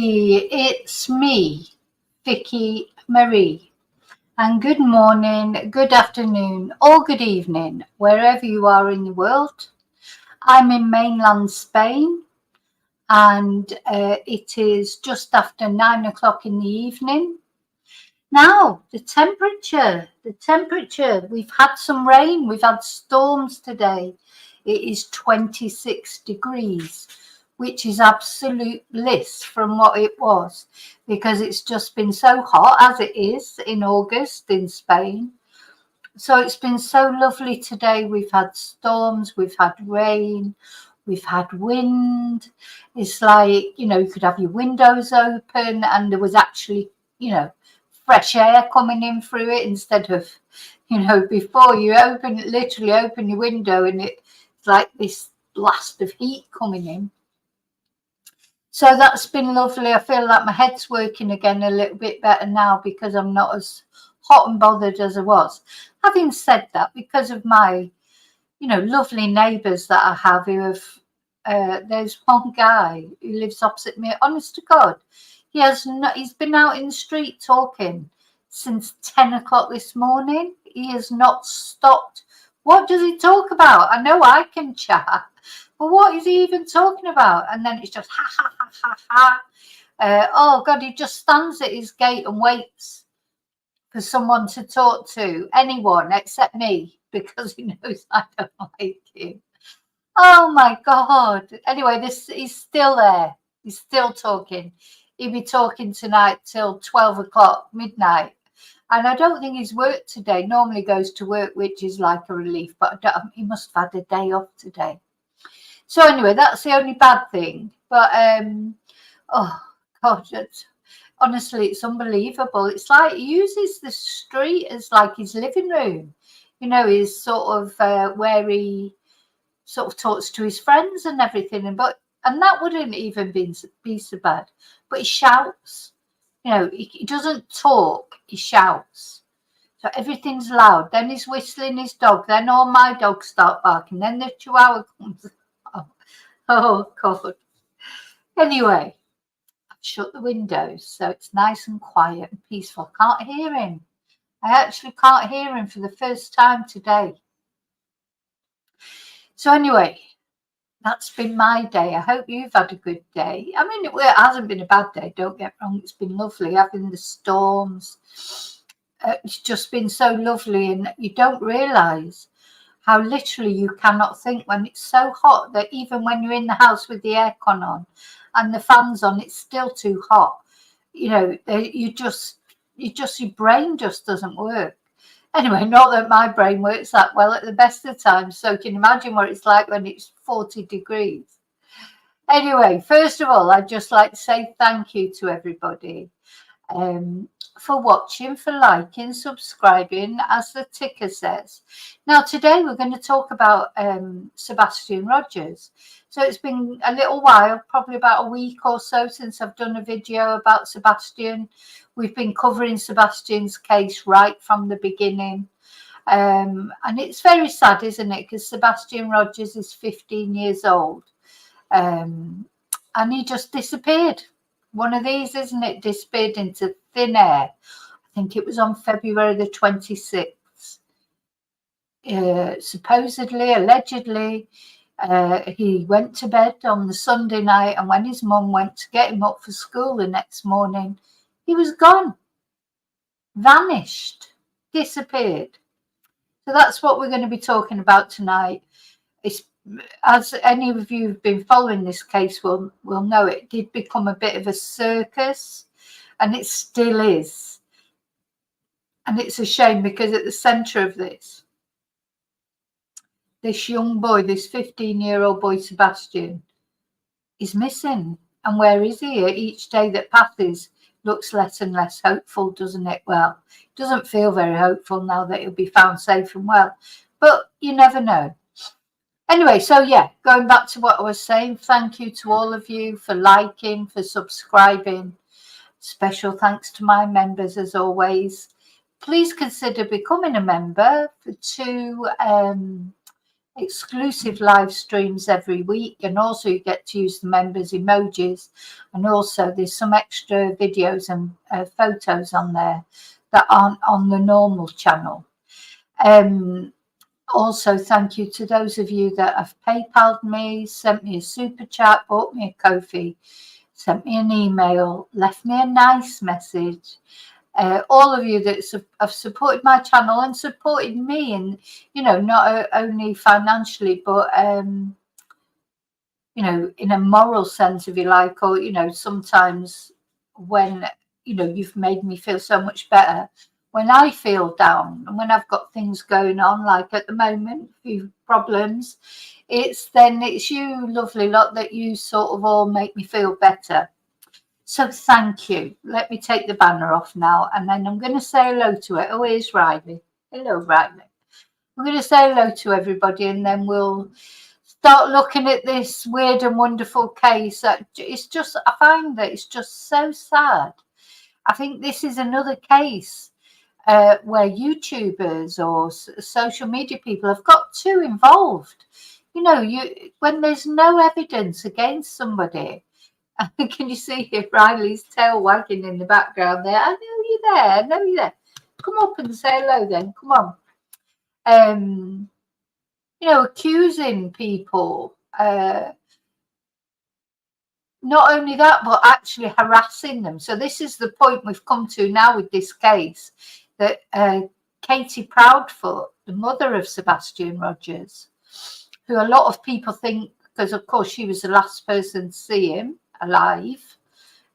Hey, it's me, Vicky Marie, and good morning, good afternoon, or good evening, wherever you are in the world. I'm in mainland Spain, and it is just after 9 o'clock in the evening. Now, the temperature, we've had some rain, we've had storms today. It is 26 degrees, which is absolute bliss from what it was, because it's just been so hot as it is in August in Spain. So it's been so lovely today. We've had storms, we've had rain, we've had wind. It's like, you could have your windows open and there was actually, fresh air coming in through it instead of, before you literally open your window and it's like this blast of heat coming in. So that's been lovely. I feel like my head's working again a little bit better now because I'm not as hot and bothered as I was. Having said that, because of my, lovely neighbours that I have who have, there's one guy who lives opposite me, honest to God, he's been out in the street talking since 10 o'clock this morning. He has not stopped. What does he talk about? I know I can chat, but what is he even talking about? And then it's just ha, ha, ha, ha, ha. Oh, God, he just stands at his gate and waits for someone to talk to, anyone except me, because he knows I don't like him. Oh, my God. Anyway, he's still there. He's still talking. He'll be talking tonight till 12 o'clock, midnight. And I don't think he's worked today. Normally goes to work, which is like a relief, but he must have had a day off today. So anyway, that's the only bad thing. But, oh, God, honestly, it's unbelievable. It's like he uses the street as like his living room. His sort of where he sort of talks to his friends and everything. And that wouldn't even be so bad. But he shouts. He doesn't talk, he shouts. So everything's loud. Then he's whistling his dog. Then all my dogs start barking. Then the chihuahua comes. Oh, God. Anyway, I've shut the windows so it's nice and quiet and peaceful. Can't hear him. I actually can't hear him for the first time today. So anyway, that's been my day. I hope you've had a good day. I mean, it hasn't been a bad day, don't get wrong. It's been lovely having the storms. It's just been so lovely, and you don't realise how literally you cannot think when it's so hot that even when you're in the house with the aircon on and the fans on, it's still too hot. Your brain just doesn't work. Anyway, not that my brain works that well at the best of times, so you can imagine what it's like when it's 40 degrees. Anyway, first of all, I'd just like to say thank you to everybody for watching, for liking, subscribing, as the ticker says. Now, today we're going to talk about Sebastian Rogers. So it's been a little while, probably about a week or so since I've done a video about Sebastian. We've been covering Sebastian's case right from the beginning. And it's very sad, isn't it? Because Sebastian Rogers is 15 years old. And he just disappeared. One of these, isn't it? Disappeared into thin air. I think it was on February the 26th. Supposedly, allegedly, he went to bed on the Sunday night, and when his mum went to get him up for school the next morning, he was gone, vanished, disappeared. So that's what we're going to be talking about tonight. As any of you who've been following this case will know, it did become a bit of a circus, and it still is. And it's a shame, because at the centre of this young boy, this 15-year-old boy, Sebastian, is missing. And where is he? Each day that passes looks less and less hopeful, doesn't it? Well, it doesn't feel very hopeful now that he'll be found safe and well, but you never know. Anyway, so yeah, going back to what I was saying, thank you to all of you for liking, for subscribing. Special thanks to my members as always. Please consider becoming a member to exclusive live streams every week, and also you get to use the members emojis, and also there's some extra videos and photos on there that aren't on the normal channel. Also, thank you to those of you that have PayPal'd me, sent me a super chat, bought me a Ko-fi, sent me an email, left me a nice message. All of you that have supported my channel and supported me, and not only financially, but in a moral sense, if you like, or sometimes when you've made me feel so much better when I feel down and when I've got things going on, like at the moment, a few problems. It's you, lovely lot, that you sort of all make me feel better. So thank you. Let me take the banner off now, and then I'm going to say hello to it. Oh, here's Riley. Hello, Riley. I'm going to say hello to everybody, and then we'll start looking at this weird and wonderful case. It's just, I find that it's just so sad. I think this is another case where YouTubers or social media people have got too involved. When there's no evidence against somebody. Can you see Riley's tail wagging in the background there? I know you're there. I know you're there. Come up and say hello then. Come on. Accusing people. Not only that, but actually harassing them. So this is the point we've come to now with this case, that Katie Proudfoot, the mother of Sebastian Rogers, who a lot of people think, because of course she was the last person to see him alive,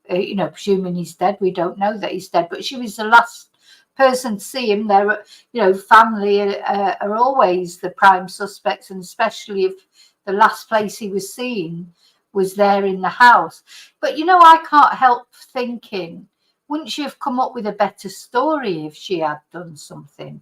presuming he's dead. We don't know that he's dead, but she was the last person to see him. There, family are always the prime suspects, and especially if the last place he was seen was there in the house. But I can't help thinking, wouldn't she have come up with a better story if she had done something?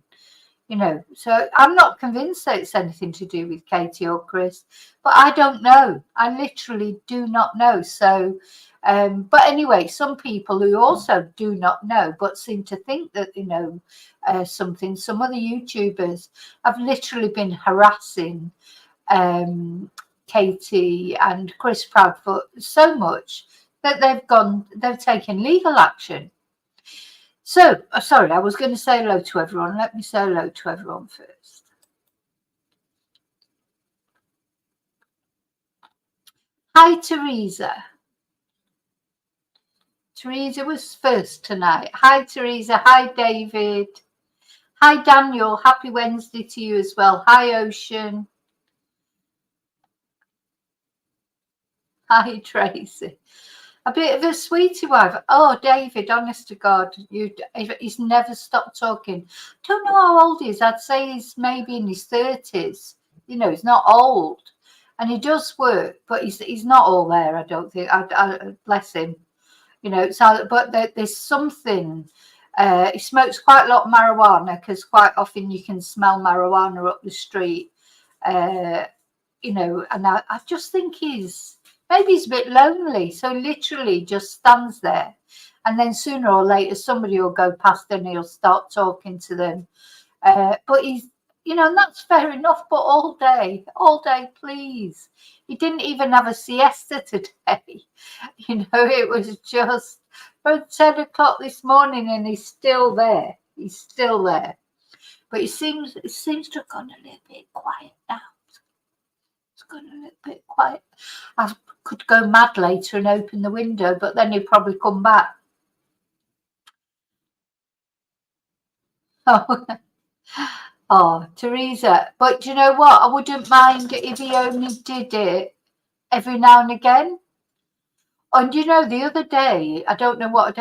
So I'm not convinced that it's anything to do with Katie or Chris, but I don't know. I literally do not know. So, but anyway, some people who also do not know, but seem to think that they know something. Some other YouTubers have literally been harassing Katie and Chris Proudfoot so much that they've taken legal action. So, sorry, I was going to say hello to everyone. Let me say hello to everyone first. Hi, Teresa. Teresa was first tonight. Hi, Teresa. Hi, David. Hi, Daniel. Happy Wednesday to you as well. Hi, Ocean. Hi, Tracy. A bit of a sweetie wife. Oh, David, honest to God, he's never stopped talking. Don't know how old he is. I'd say he's maybe in his 30s. He's not old. And he does work, but he's not all there, I don't think. I bless him. But there's something. He smokes quite a lot of marijuana, because quite often you can smell marijuana up the street. And I just think maybe he's a bit lonely, so literally just stands there, and then sooner or later somebody will go past and he'll start talking to them. But he's, and that's fair enough, but all day, please. He didn't even have a siesta today. It was just from 10 o'clock this morning, and he's still there. But it seems to have gone a little bit quiet now. It's gone a little bit quiet. I could go mad later and open the window, but then he'd probably come back. Oh, Teresa. But you know what? I wouldn't mind if he only did it every now and again. And the other day, I don't know what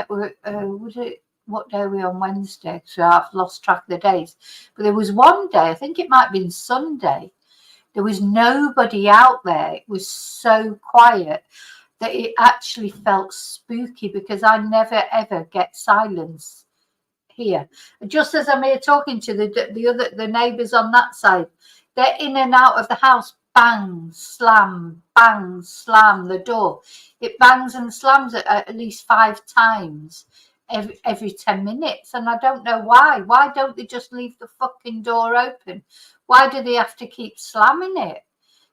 what day were we on Wednesday? So I've lost track of the days. But there was one day, I think it might have been Sunday, there was nobody out there. It was so quiet that it actually felt spooky, because I never ever get silence here. Just as I'm here talking to the neighbours on that side, they're in and out of the house. Bang, slam, the door. It bangs and slams at least 5 times every 10 minutes, and I don't know why. Why don't they just leave the fucking door open? Why do they have to keep slamming it?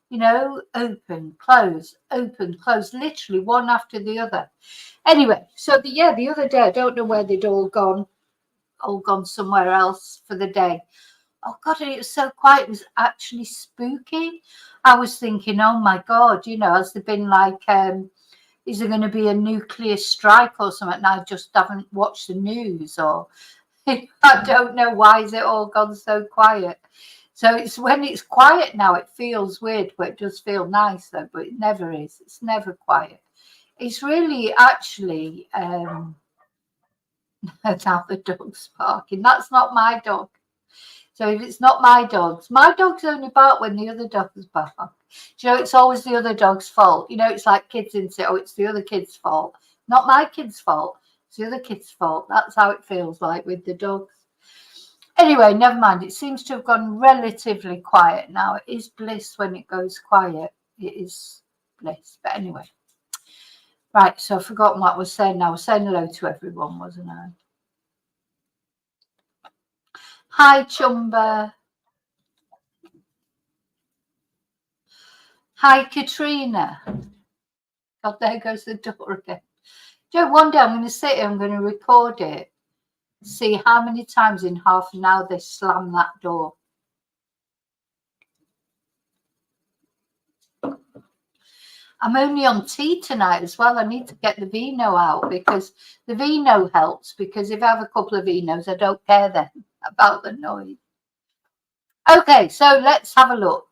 You know, open, close, literally one after the other. Anyway, so the other day, I don't know where they'd all gone somewhere else for the day. Oh God, it was so quiet. It was actually spooky. I was thinking, oh my God, you know, has there been like, is there going to be a nuclear strike or something? And I just haven't watched the news, or I don't know why is it all gone so quiet. So it's when it's quiet now, it feels weird, but it does feel nice though, but it never is. It's never quiet. It's really actually, now the dog's barking. That's not my dog. So if it's not my dogs only bark when the other dogs bark. You know, it's always the other dog's fault. You know, it's like kids and say, oh, it's the other kid's fault. Not my kid's fault. It's the other kid's fault. That's how it feels like with the dogs. Anyway, never mind. It seems to have gone relatively quiet now. It is bliss when it goes quiet. It is bliss. But anyway. Right, so I've forgotten what I was saying now. I was saying hello to everyone, wasn't I? Hi, Chumba. Hi, Katrina. God, there goes the door again. Joe, one day I'm going to sit here, I'm going to record it, see how many times in half an hour they slam that door. I'm only on tea tonight as well. I need to get the vino out because the vino helps, because if I have a couple of vinos, I don't care then about the noise. Okay, so let's have a look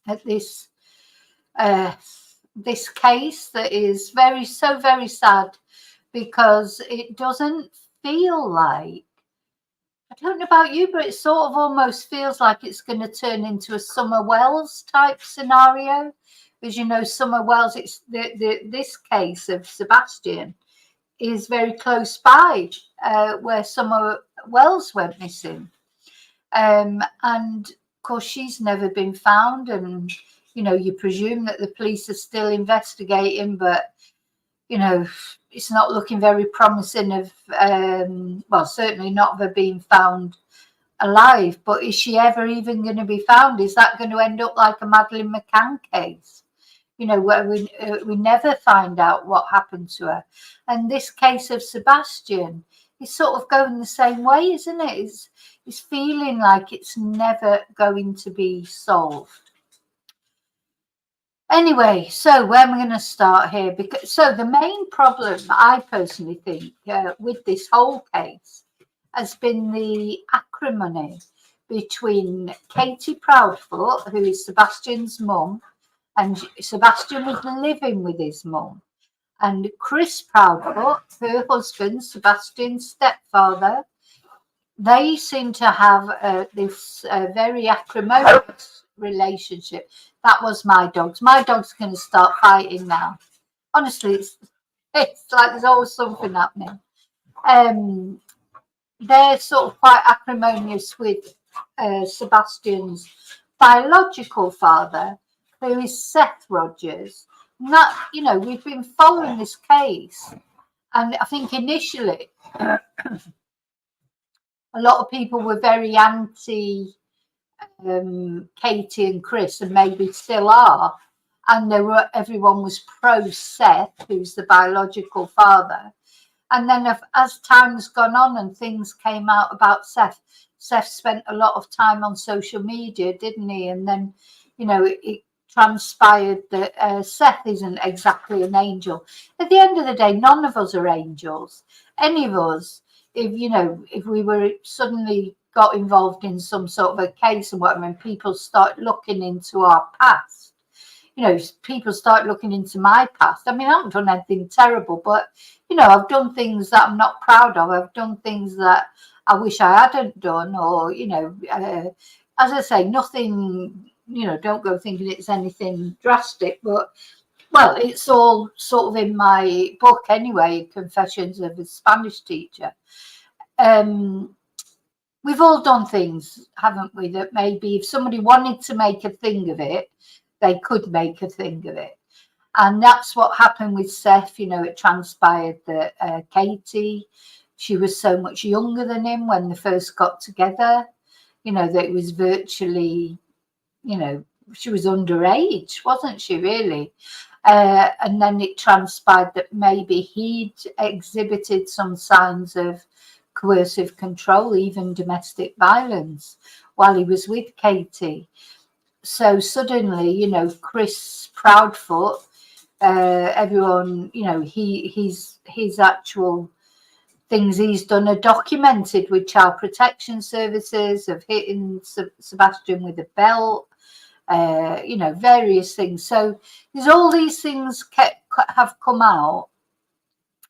at this this case that is very sad, because it doesn't feel like, I don't know about you, but it sort of almost feels like it's going to turn into a Summer Wells type scenario. As you know, Summer Wells, it's this case of Sebastian is very close by where Summer Wells went missing. And of course, she's never been found. And, you know, you presume that the police are still investigating, but, you know, it's not looking very promising of, well, certainly not of her being found alive. But is she ever even going to be found? Is that going to end up like a Madeleine McCann case? You know, where we never find out what happened to her. And this case of Sebastian is sort of going the same way, isn't it? It's feeling like it's never going to be solved. Anyway, so where am I going to start here? Because so the main problem I personally think with this whole case has been the acrimony between Katie Proudfoot, who is Sebastian's mum, and Sebastian was living with his mum, and Chris Proudfoot, her husband, Sebastian's stepfather. They seem to have this very acrimonious relationship. That was my dogs. My dog's going to start fighting now. Honestly, it's like there's always something happening. They're sort of quite acrimonious with Sebastian's biological father, who is Seth Rogers. And that, you know, we've been following this case, and I think initially a lot of people were very anti Katie and Chris, and maybe still are, and everyone was pro Seth, who's the biological father. And then as time's gone on and things came out about Seth spent a lot of time on social media, didn't he? And then, you know, it transpired that Seth isn't exactly an angel. At the end of the day, none of us are angels. Any of us, if we were suddenly got involved in some sort of a case and whatever, and people start looking into our past, you know, people start looking into my past. I mean, I haven't done anything terrible, but, you know, I've done things that I'm not proud of. I've done things that I wish I hadn't done, or, you know, as I say, nothing, you know, don't go thinking it's anything drastic, but, well, it's all sort of in my book anyway, Confessions of a Spanish Teacher. We've all done things, haven't we, that maybe if somebody wanted to make a thing of it, they could make a thing of it. And that's what happened with Seth. You know, it transpired that Katie, she was so much younger than him when they first got together, you know, that it was virtually, you know, she was underage, wasn't she, really? And then it transpired that maybe he'd exhibited some signs of coercive control, even domestic violence, while he was with Katie. So suddenly, you know, Chris Proudfoot, everyone, you know, his actual things he's done are documented with Child Protection Services, of hitting Sebastian with a belt, you know, various things. So there's all these things have come out,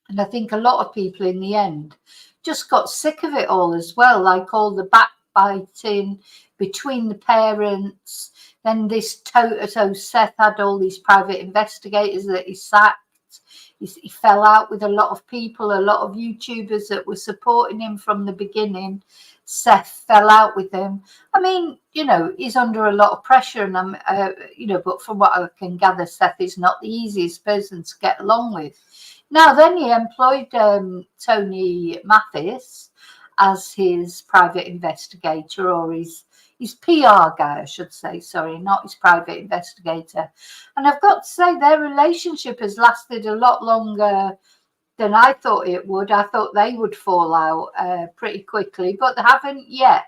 and I think a lot of people in the end just got sick of it all as well, like all the backbiting between the parents. Then this so Seth had all these private investigators that he sacked. He fell out with a lot of people, a lot of YouTubers that were supporting him from the beginning. Seth fell out with him. I mean, you know, he's under a lot of pressure, and I'm, you know, but from what I can gather, Seth is not the easiest person to get along with. Now, then he employed Tony Mathis as his private investigator, or his PR guy, I should say, sorry, not his private investigator. And I've got to say, their relationship has lasted a lot longer than I thought it would. I thought they would fall out pretty quickly, but they haven't yet.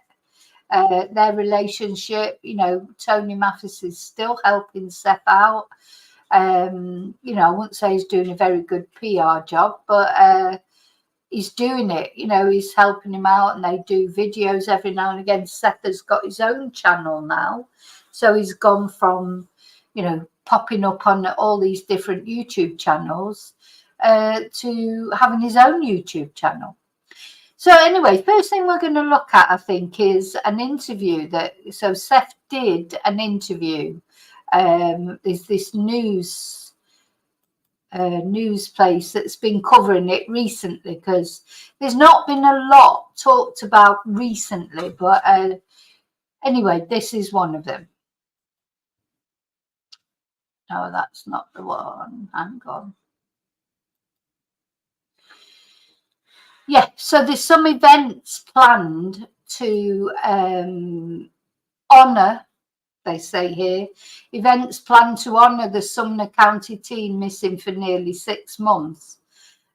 Their relationship, you know, Tony Mathis is still helping Seth out. You know, I wouldn't say he's doing a very good PR job, but he's doing it. You know, he's helping him out, and they do videos every now and again. Seth has got his own channel now, so he's gone from, you know, popping up on all these different YouTube channels to having his own YouTube channel. So anyway, first thing we're going to look at, I think, is an interview that, so Seth did an interview. There's this news place that's been covering it recently, because there's not been a lot talked about recently, but anyway, this is one of them. No, that's not the one. Hang on. Yeah, so there's some events planned to honour, they say here, events planned to honour the Sumner County teen missing for nearly 6 months.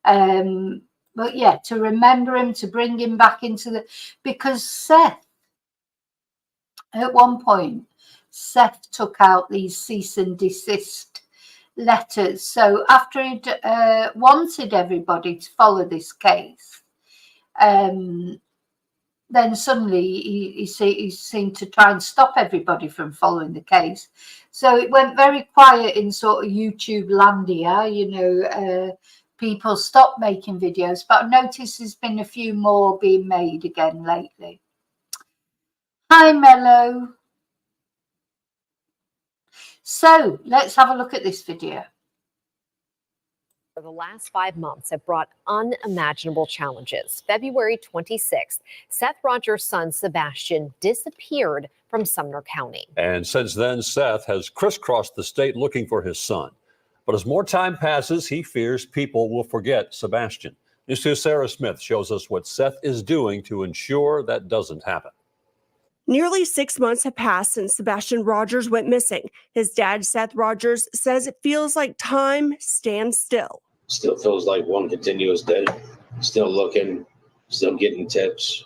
But yeah, to remember him, to bring him back into the, because Seth, at one point, Seth took out these cease and desist letters. So after he'd wanted everybody to follow this case, then suddenly he seemed to try and stop everybody from following the case. So it went very quiet in sort of YouTube landia, you know, people stopped making videos, but I've noticed there's been a few more being made again lately. Hi, Mello. So let's have a look at this video. For the last 5 months have brought unimaginable challenges. February 26th, Seth Rogers' son Sebastian disappeared from Sumner County. And since then, Seth has crisscrossed the state looking for his son. But as more time passes, he fears people will forget Sebastian. News 2's Sarah Smith shows us what Seth is doing to ensure that doesn't happen. Nearly 6 months have passed since Sebastian Rogers went missing. His dad, Seth Rogers, says it feels like time stands still. Still feels like one continuous day. Still looking, still getting tips,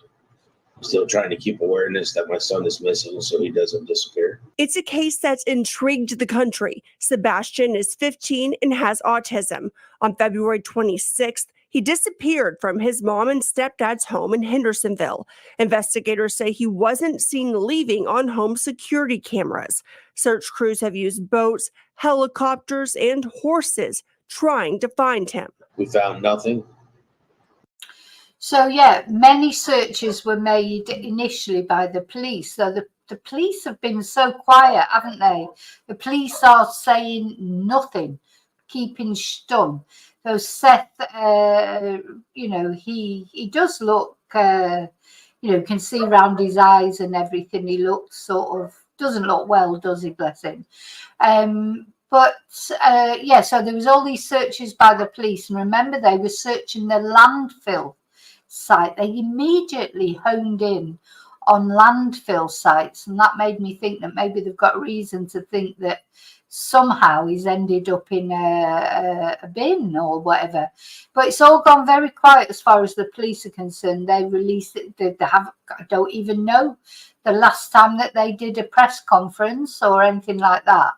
still trying to keep awareness that my son is missing so he doesn't disappear. It's a case that's intrigued the country. Sebastian is 15 and has autism. On February 26th, he disappeared from his mom and stepdad's home in Hendersonville. Investigators say he wasn't seen leaving on home security cameras. Search crews have used boats, helicopters, and horses trying to find him. We found nothing. So yeah, many searches were made initially by the police. So the police have been so quiet, haven't they? The police are saying nothing, keeping stum. So Seth, you know, he does look, you know, can see around his eyes and everything. He looks sort of, doesn't look well, does he, bless him? But yeah, so there was all these searches by the police, and remember, they were searching the landfill site. They immediately honed in on landfill sites, and that made me think that maybe they've got reason to think that somehow he's ended up in a bin or whatever. But it's all gone very quiet as far as the police are concerned. They released it. They have, I don't even know the last time that they did a press conference or anything like that.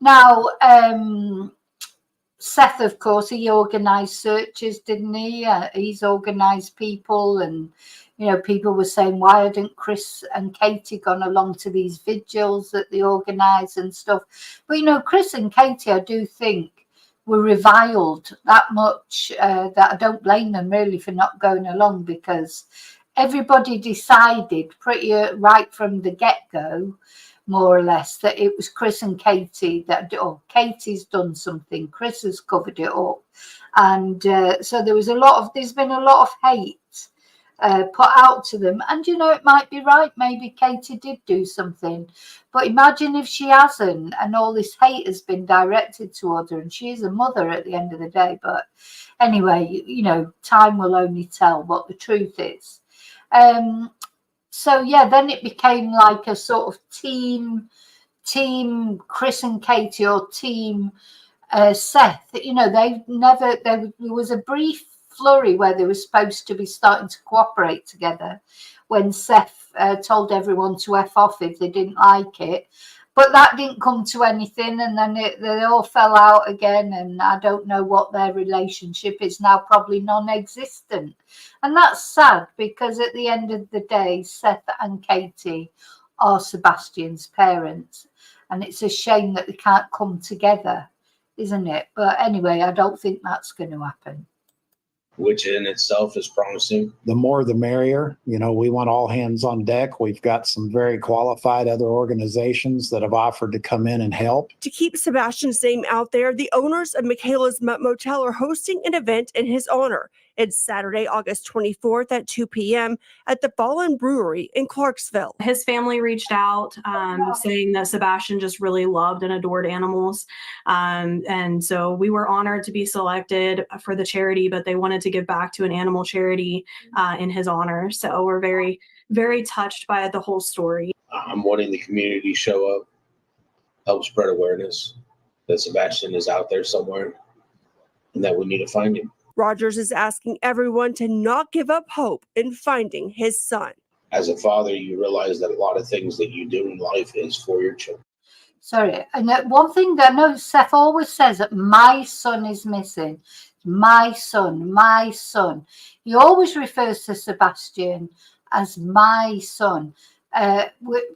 Now, Seth, of course, he organised searches, didn't he? He's organised people, and you know, people were saying, why hadn't Chris and Katie gone along to these vigils that they organise and stuff? But, you know, Chris and Katie, I do think, were reviled that much that I don't blame them really for not going along, because everybody decided pretty right from the get-go, more or less, that it was Chris and Katie that, oh, Katie's done something, Chris has covered it up. And so there's been a lot of hate put out to them, and you know, it might be right, maybe Katie did do something, but imagine if she hasn't, and all this hate has been directed toward her, and she is a mother at the end of the day. But anyway, you know, time will only tell what the truth is. So yeah, then it became like a sort of team Chris and Katie, or team Seth. You know, there was a brief flurry where they were supposed to be starting to cooperate together when Seth told everyone to F off if they didn't like it. But that didn't come to anything, and then they all fell out again, and I don't know what their relationship is now, probably non-existent. And that's sad, because at the end of the day, Seth and Katie are Sebastian's parents, and it's a shame that they can't come together, isn't it? But anyway, I don't think that's going to happen. Which in itself is promising. The more the merrier. You know, we want all hands on deck. We've got some very qualified other organizations that have offered to come in and help. To keep Sebastian's name out there, the owners of Michaela's Motel are hosting an event in his honor. It's Saturday, August 24th at 2 p.m. at the Fallen Brewery in Clarksville. His family reached out saying that Sebastian just really loved and adored animals. And so we were honored to be selected for the charity, but they wanted to give back to an animal charity in his honor. So we're very, very touched by the whole story. I'm wanting the community to show up, help spread awareness that Sebastian is out there somewhere and that we need to find him. Rogers is asking everyone to not give up hope in finding his son. As a father, you realize that a lot of things that you do in life is for your children. Sorry, and one thing that I know Seth always says, that my son is missing. My son, my son. He always refers to Sebastian as my son,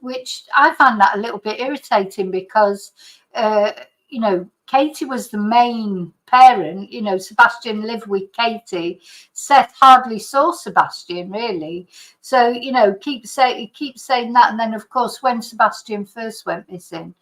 which I find that a little bit irritating, because, you know, Katie was the main parent. You know, Sebastian lived with Katie. Seth hardly saw Sebastian, really. So, you know, keep saying that. And then, of course, when Sebastian first went missing,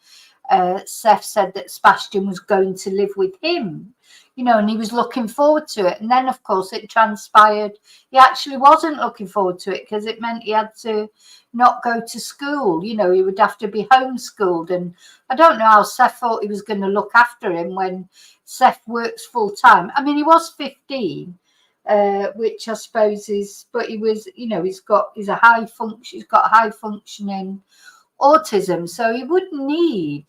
Seth said that Sebastian was going to live with him, you know, and he was looking forward to it. And then, of course, it transpired he actually wasn't looking forward to it, because it meant he had to not go to school. You know, he would have to be homeschooled. And I don't know how Seth thought he was going to look after him when Seth works full time. I mean, he was 15, which I suppose is, but he was, you know, he's got high functioning autism, so he would need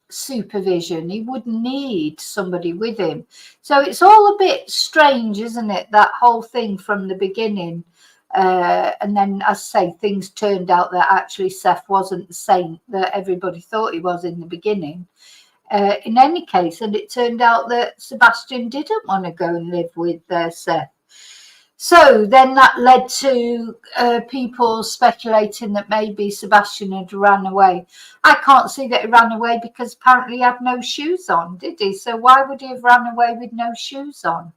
supervision. He would need somebody with him. So it's all a bit strange, isn't it, that whole thing from the beginning. And then, as I say, things turned out that actually Seth wasn't the saint that everybody thought he was in the beginning. In any case, and it turned out that Sebastian didn't want to go and live with Seth. So then that led to people speculating that maybe Sebastian had run away. I can't see that he ran away, because apparently he had no shoes on, did he? So why would he have run away with no shoes on?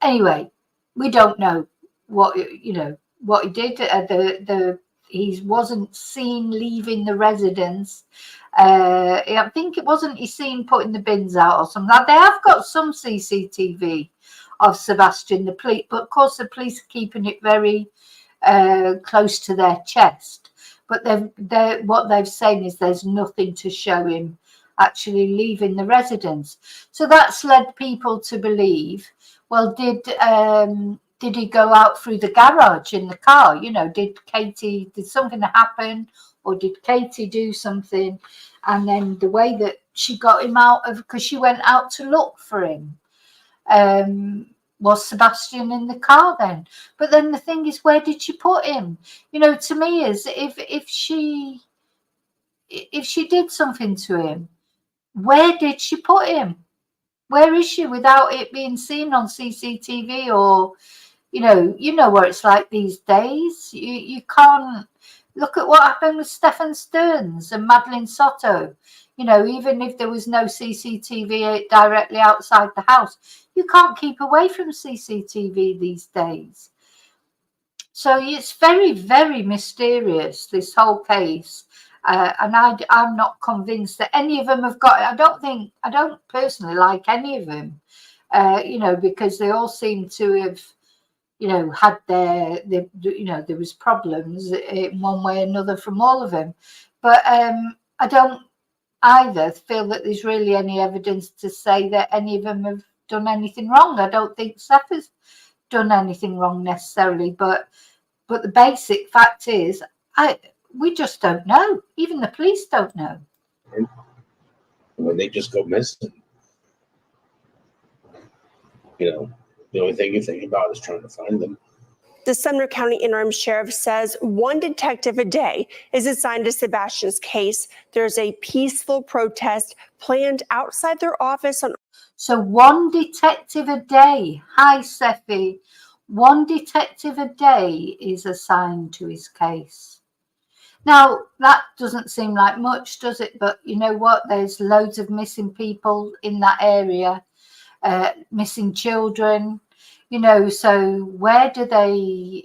Anyway, we don't know what he did. He wasn't seen leaving the residence. I think it wasn't he seen putting the bins out or something. They have got some CCTV of Sebastian, the police, but of course the police are keeping it very close to their chest. but what they've said is there's nothing to show him actually leaving the residence. So that's led people to believe, well, did he go out through the garage in the car? You know, did something happen, or did Katie do something? And then the way that she got him out of, because she went out to look for him, was Sebastian in the car then? But then the thing is, where did she put him? You know, to me, is if she did something to him, where did she put him? Where is she without it being seen on CCTV? Or, you know what it's like these days. You can't. Look at what happened with Stefan Stearns and Madeline Soto. You know, even if there was no CCTV directly outside the house, you can't keep away from CCTV these days. So it's very, very mysterious, this whole case. And I'm not convinced that any of them have got it. I don't personally like any of them, you know, because they all seem to have, you know, had you know, there was problems in one way or another from all of them. But I don't either feel that there's really any evidence to say that any of them have done anything wrong. I don't think Seth has done anything wrong necessarily, but the basic fact is, we just don't know. Even the police don't know. When they just go missing, you know, the only thing you think about is trying to find them. The Sumner County Interim Sheriff says one detective a day is assigned to Sebastian's case. There's a peaceful protest planned outside their office on. So one detective a day. Hi, Sephi. One detective a day is assigned to his case. Now, that doesn't seem like much, does it? But you know what? There's loads of missing people in that area, missing children, you know, so where do they,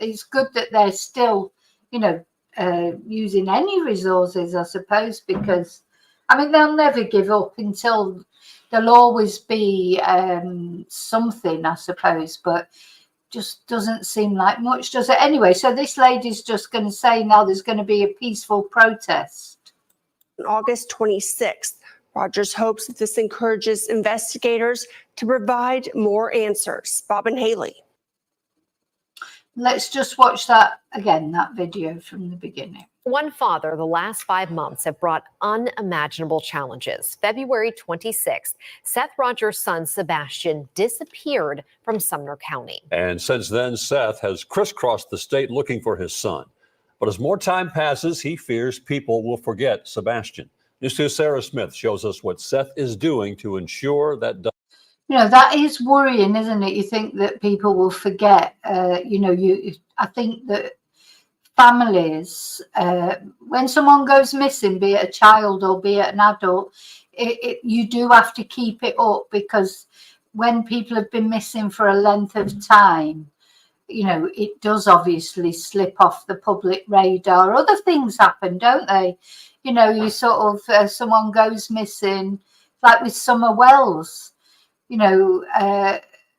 it's good that they're still, you know, using any resources, I suppose, because, I mean, they'll never give up until there'll always be something, I suppose, but just doesn't seem like much, does it? Anyway, so this lady's just going to say now there's going to be a peaceful protest. On August 26th, Rogers hopes that this encourages investigators to provide more answers. Bob and Haley. Let's just watch that again, that video from the beginning. One father, the last 5 months have brought unimaginable challenges. February 26th, Seth Rogers' son, Sebastian, disappeared from Sumner County. And since then, Seth has crisscrossed the state looking for his son. But as more time passes, he fears people will forget Sebastian. News 2's Sarah Smith shows us what Seth is doing to ensure that. You know, that is worrying, isn't it? You think that people will forget. You know, I think that families, when someone goes missing, be it a child or be it an adult, you do have to keep it up, because when people have been missing for a length of time, you know, it does obviously slip off the public radar. Other things happen, don't they? You know, you sort of, someone goes missing, like with Summer Wells, you know,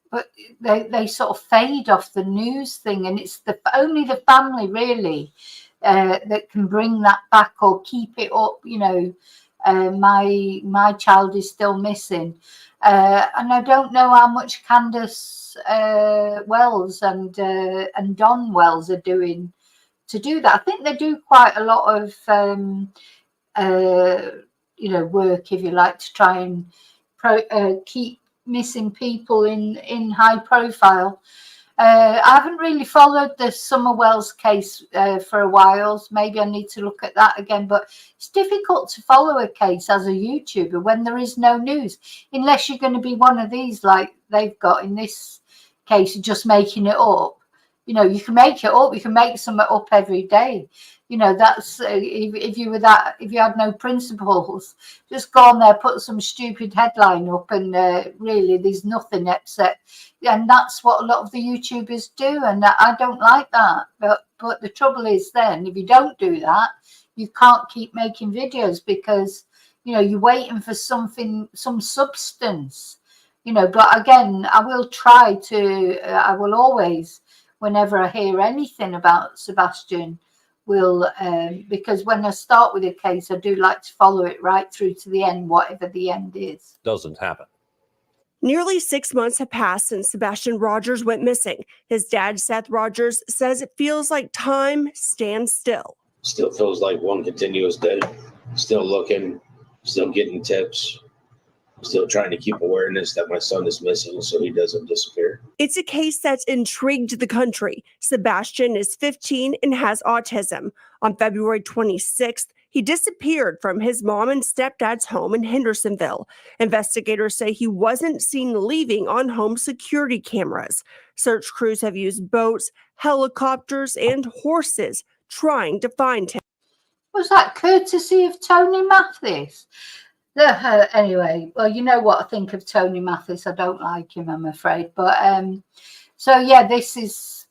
but they sort of fade off the news thing, and it's only the family really that can bring that back or keep it up. You know, my child is still missing, and I don't know how much Candace Wells and Don Wells are doing to do that. I think they do quite a lot of you know, work, if you like, to try and keep missing people in high profile. I haven't really followed the Summer Wells case for a while. So maybe I need to look at that again, but it's difficult to follow a case as a YouTuber when there is no news, unless you're going to be one of these like they've got in this case, just making it up. You know, you can make it up, you can make something up every day. You know, that's if you were that, if you had no principles, just go on there, put some stupid headline up, and really there's nothing except, and that's what a lot of the YouTubers do, and I don't like that. But the trouble is, then if you don't do that, you can't keep making videos, because you know you're waiting for something, some substance. You know, but again, I will try to. I will always, whenever I hear anything about Sebastian, will, because when I start with a case, I do like to follow it right through to the end, whatever the end is. Doesn't happen. Nearly 6 months have passed since Sebastian Rogers went missing. His dad, Seth Rogers, says it feels like time stands still. Still feels like one continuous day. Still looking, still getting tips, still trying to keep awareness that my son is missing so he doesn't disappear. It's a case that's intrigued the country. Sebastian is 15 and has autism. On February 26th, he disappeared from his mom and stepdad's home in Hendersonville. Investigators say he wasn't seen leaving on home security cameras. Search crews have used boats, helicopters, and horses trying to find him. Was that courtesy of Tony Mathis? Anyway, well, you know what I think of Tony Mathis. I don't like him, I'm afraid. But so yeah, this is,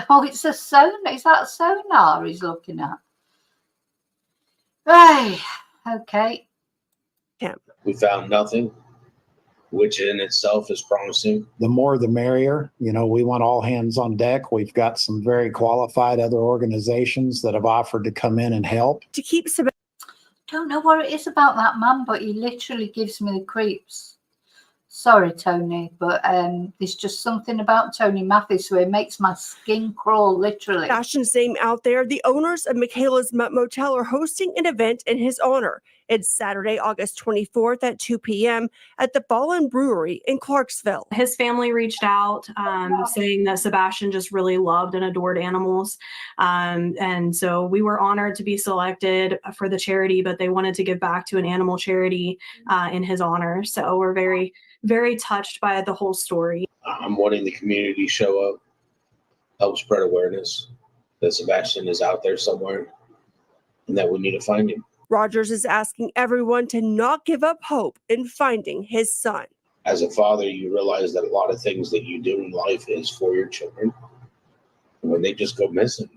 oh, it's a sonar. Is that a sonar he's looking at? Right. Okay. We found nothing, which in itself is promising. The more the merrier. You know, we want all hands on deck. We've got some very qualified other organizations that have offered to come in and help. To keep Sebastian. Don't know what it is about that man, but he literally gives me the creeps. Sorry, Tony, but there's just something about Tony Mathis where it makes my skin crawl, literally. Sebastian's name out there, the owners of Michaela's Motel are hosting an event in his honor. It's Saturday, August 24th at 2 p.m. at the Fallen Brewery in Clarksville. His family reached out saying that Sebastian just really loved and adored animals. And so we were honored to be selected for the charity, but they wanted to give back to an animal charity in his honor. So we're very, very touched by the whole story. I'm wanting the community to show up, help spread awareness that Sebastian is out there somewhere and that we need to find him. Rogers is asking everyone to not give up hope in finding his son. As a father, you realize that a lot of things that you do in life is for your children. And when they just go missing,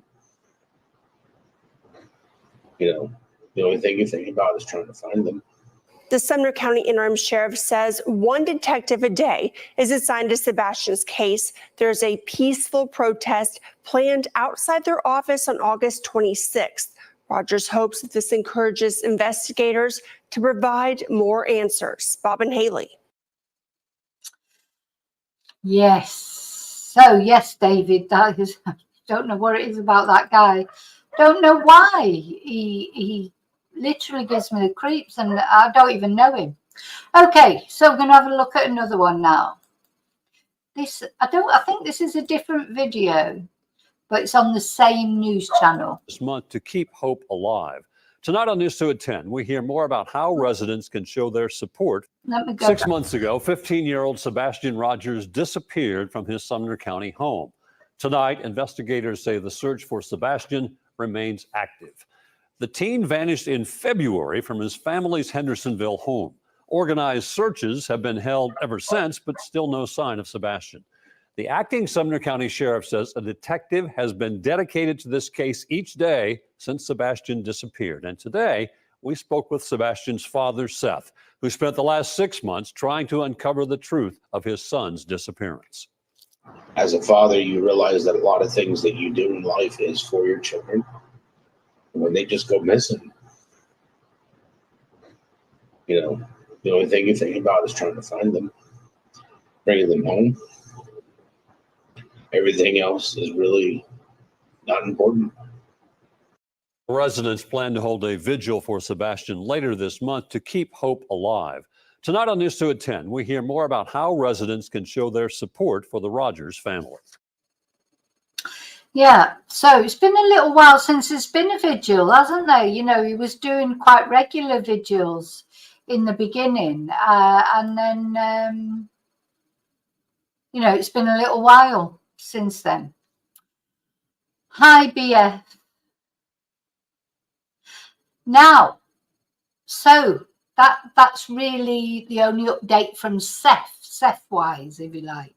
you know, the only thing you think about is trying to find them. The Sumner County Interim Sheriff says one detective a day is assigned to Sebastian's case. There's a peaceful protest planned outside their office on August 26th. Rogers hopes that this encourages investigators to provide more answers. Bob and Haley. Yes. So, yes, David, that is, I don't know what it is about that guy. Don't know why. He literally gives me the creeps and I don't even know him. Okay, so we're going to have a look at another one now. I think this is a different video, but it's on the same news channel. This month to keep hope alive. Tonight on News 2 at 10, we hear more about how residents can show their support. Let me go 6 back. months ago, 15-year-old Sebastian Rogers disappeared from his Sumner County home. Tonight, investigators say the search for Sebastian remains active. The teen vanished in February from his family's Hendersonville home. Organized searches have been held ever since, but still no sign of Sebastian. The acting Sumner County Sheriff says a detective has been dedicated to this case each day since Sebastian disappeared. And today, we spoke with Sebastian's father, Seth, who spent the last 6 months trying to uncover the truth of his son's disappearance. As a father, you realize that a lot of things that you do in life is for your children. And when they just go missing, you know, the only thing you think about is trying to find them, bringing them home. Everything else is really not important. Residents plan to hold a vigil for Sebastian later this month to keep hope alive. Tonight on News 2 at 10, we hear more about how residents can show their support for the Rogers family. Yeah, so it's been a little while since there's been a vigil, hasn't there? You know, he was doing quite regular vigils in the beginning. And then, you know, it's been a little while since then. Hi, BF. Now, so that's really the only update from Seth-wise, if you like.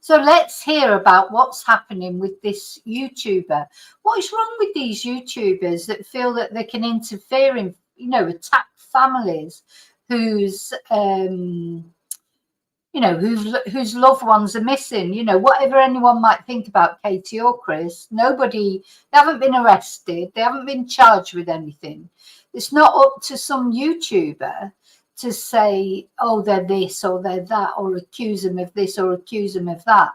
So let's hear about what's happening with this YouTuber. What is wrong with these YouTubers that feel that they can interfere in, you know, attack families whose, you you know, whose loved ones are missing. You know, whatever anyone might think about Katie or Chris, they haven't been arrested. They haven't been charged with anything. It's not up to some YouTuber to say, oh, they're this or they're that, or accuse them of this or accuse them of that.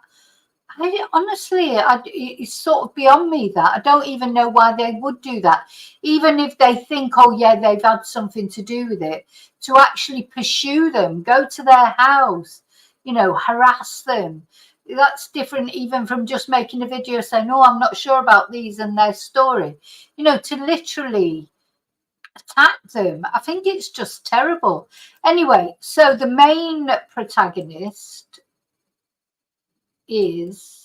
Honestly, it's sort of beyond me that. I don't even know why they would do that. Even if they think, oh, yeah, they've had something to do with it, to actually pursue them, go to their house, you know, harass them. That's different even from just making a video saying, oh, I'm not sure about these and their story. You know, to literally attack them. I think it's just terrible. Anyway, so the main protagonist is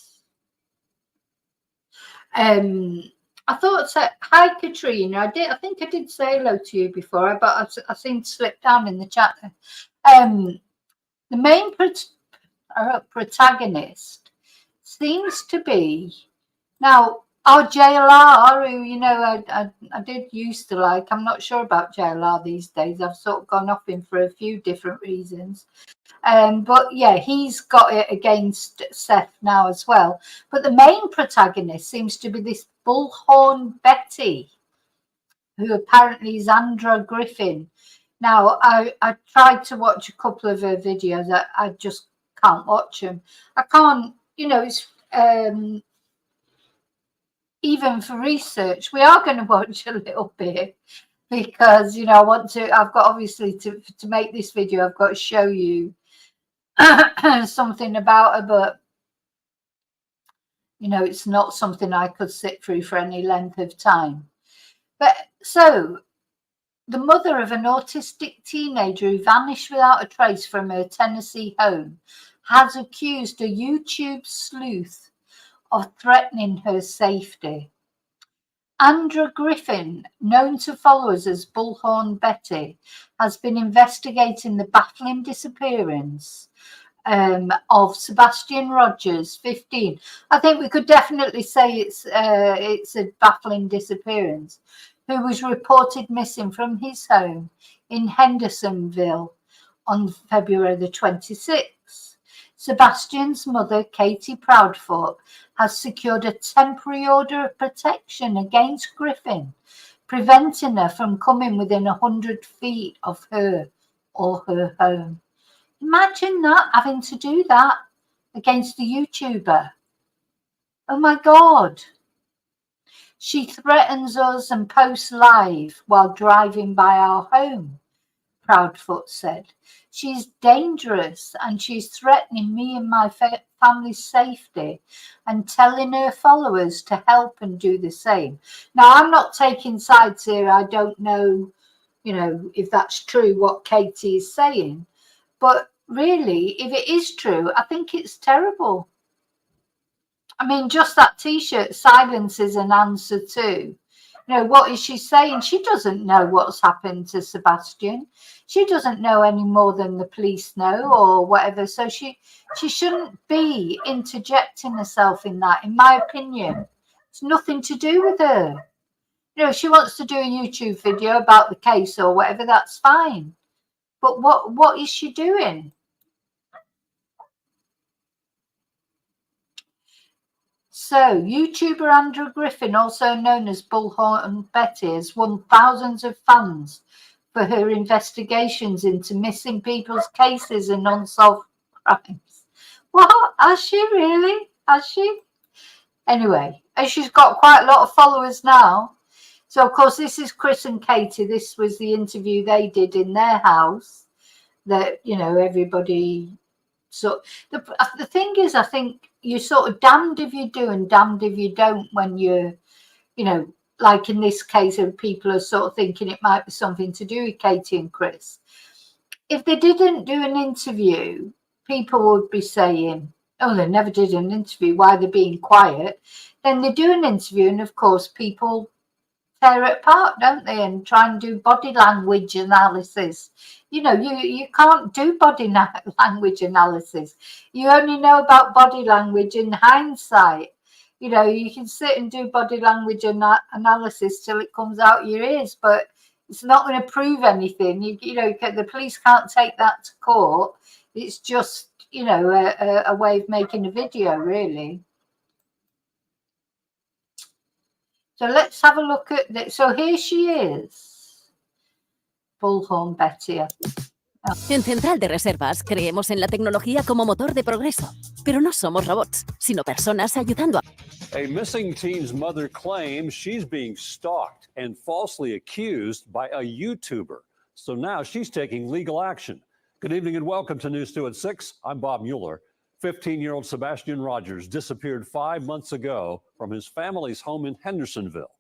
I thought, so hi Katrina, I think I did say hello to you before, but I seem to slip down in the chat. The main protagonist seems to be now our JLR, who, you know, I did used to like. I'm not sure about JLR these days. I've sort of gone off him for a few different reasons. But yeah, he's got it against Seth now as well. But the main protagonist seems to be this Bullhorn Betty, who apparently is Andra Griffin. Now, I tried to watch a couple of her videos. I just can't watch them. I can't, you know, it's even for research. We are going to watch a little bit because, you know, I've got obviously to make this video, I've got to show you something about her, but you know, it's not something I could sit through for any length of time. But so the mother of an autistic teenager who vanished without a trace from her Tennessee home has accused a YouTube sleuth of threatening her safety. Andra Griffin, known to followers as Bullhorn Betty, has been investigating the baffling disappearance of Sebastian Rogers, 15. I think we could definitely say it's a baffling disappearance, who was reported missing from his home in Hendersonville on February the 26th. Sebastian's mother, Katie Proudfoot, has secured a temporary order of protection against Griffin, preventing her from coming within 100 feet of her or her home. Imagine that, having to do that against the YouTuber. Oh my God. She threatens us and posts live while driving by our home, Proudfoot said. She's dangerous and she's threatening me and my family's safety and telling her followers to help and do the same. Now, I'm not taking sides here. I don't know, you know, if that's true what Katie is saying. But really, if it is true, I think it's terrible. I mean, just that T-shirt, silence is an answer too. You know, what is she saying? She doesn't know what's happened to Sebastian. She doesn't know any more than the police know or whatever. So she shouldn't be interjecting herself in that, in my opinion. It's nothing to do with her. You know, if she wants to do a YouTube video about the case or whatever, that's fine. But what is she doing? So, YouTuber Andrew Griffin, also known as Bullhorn Betty, has won thousands of fans for her investigations into missing people's cases and unsolved crimes. What? Has she really? Has she? Anyway, and she's got quite a lot of followers now. So, of course, this is Chris and Katie. This was the interview they did in their house that, you know, everybody... So the thing is, I think you're sort of damned if you do and damned if you don't when you're, you know, like in this case, of people are sort of thinking it might be something to do with Katie and Chris. If they didn't do an interview, people would be saying, oh, they never did an interview, why are they being quiet? Then they do an interview and, of course, people tear it apart, don't they, and try and do body language analysis. You know, you can't do body language analysis. You only know about body language in hindsight. You know, you can sit and do body language analysis till it comes out your ears, but it's not going to prove anything. You know, the police can't take that to court. It's just, you know, a way of making a video, really. So let's have a look at this. So here she is, Bullhorn Betty. En Central de Reservas creemos en la tecnología como motor de progreso, pero no somos robots, sino personas ayudando a... A missing teen's mother claims she's being stalked and falsely accused by a YouTuber. So now she's taking legal action. Good evening and welcome to News 2 at 6. I'm Bob Mueller. 15-year-old Sebastian Rogers disappeared 5 months ago from his family's home in Hendersonville.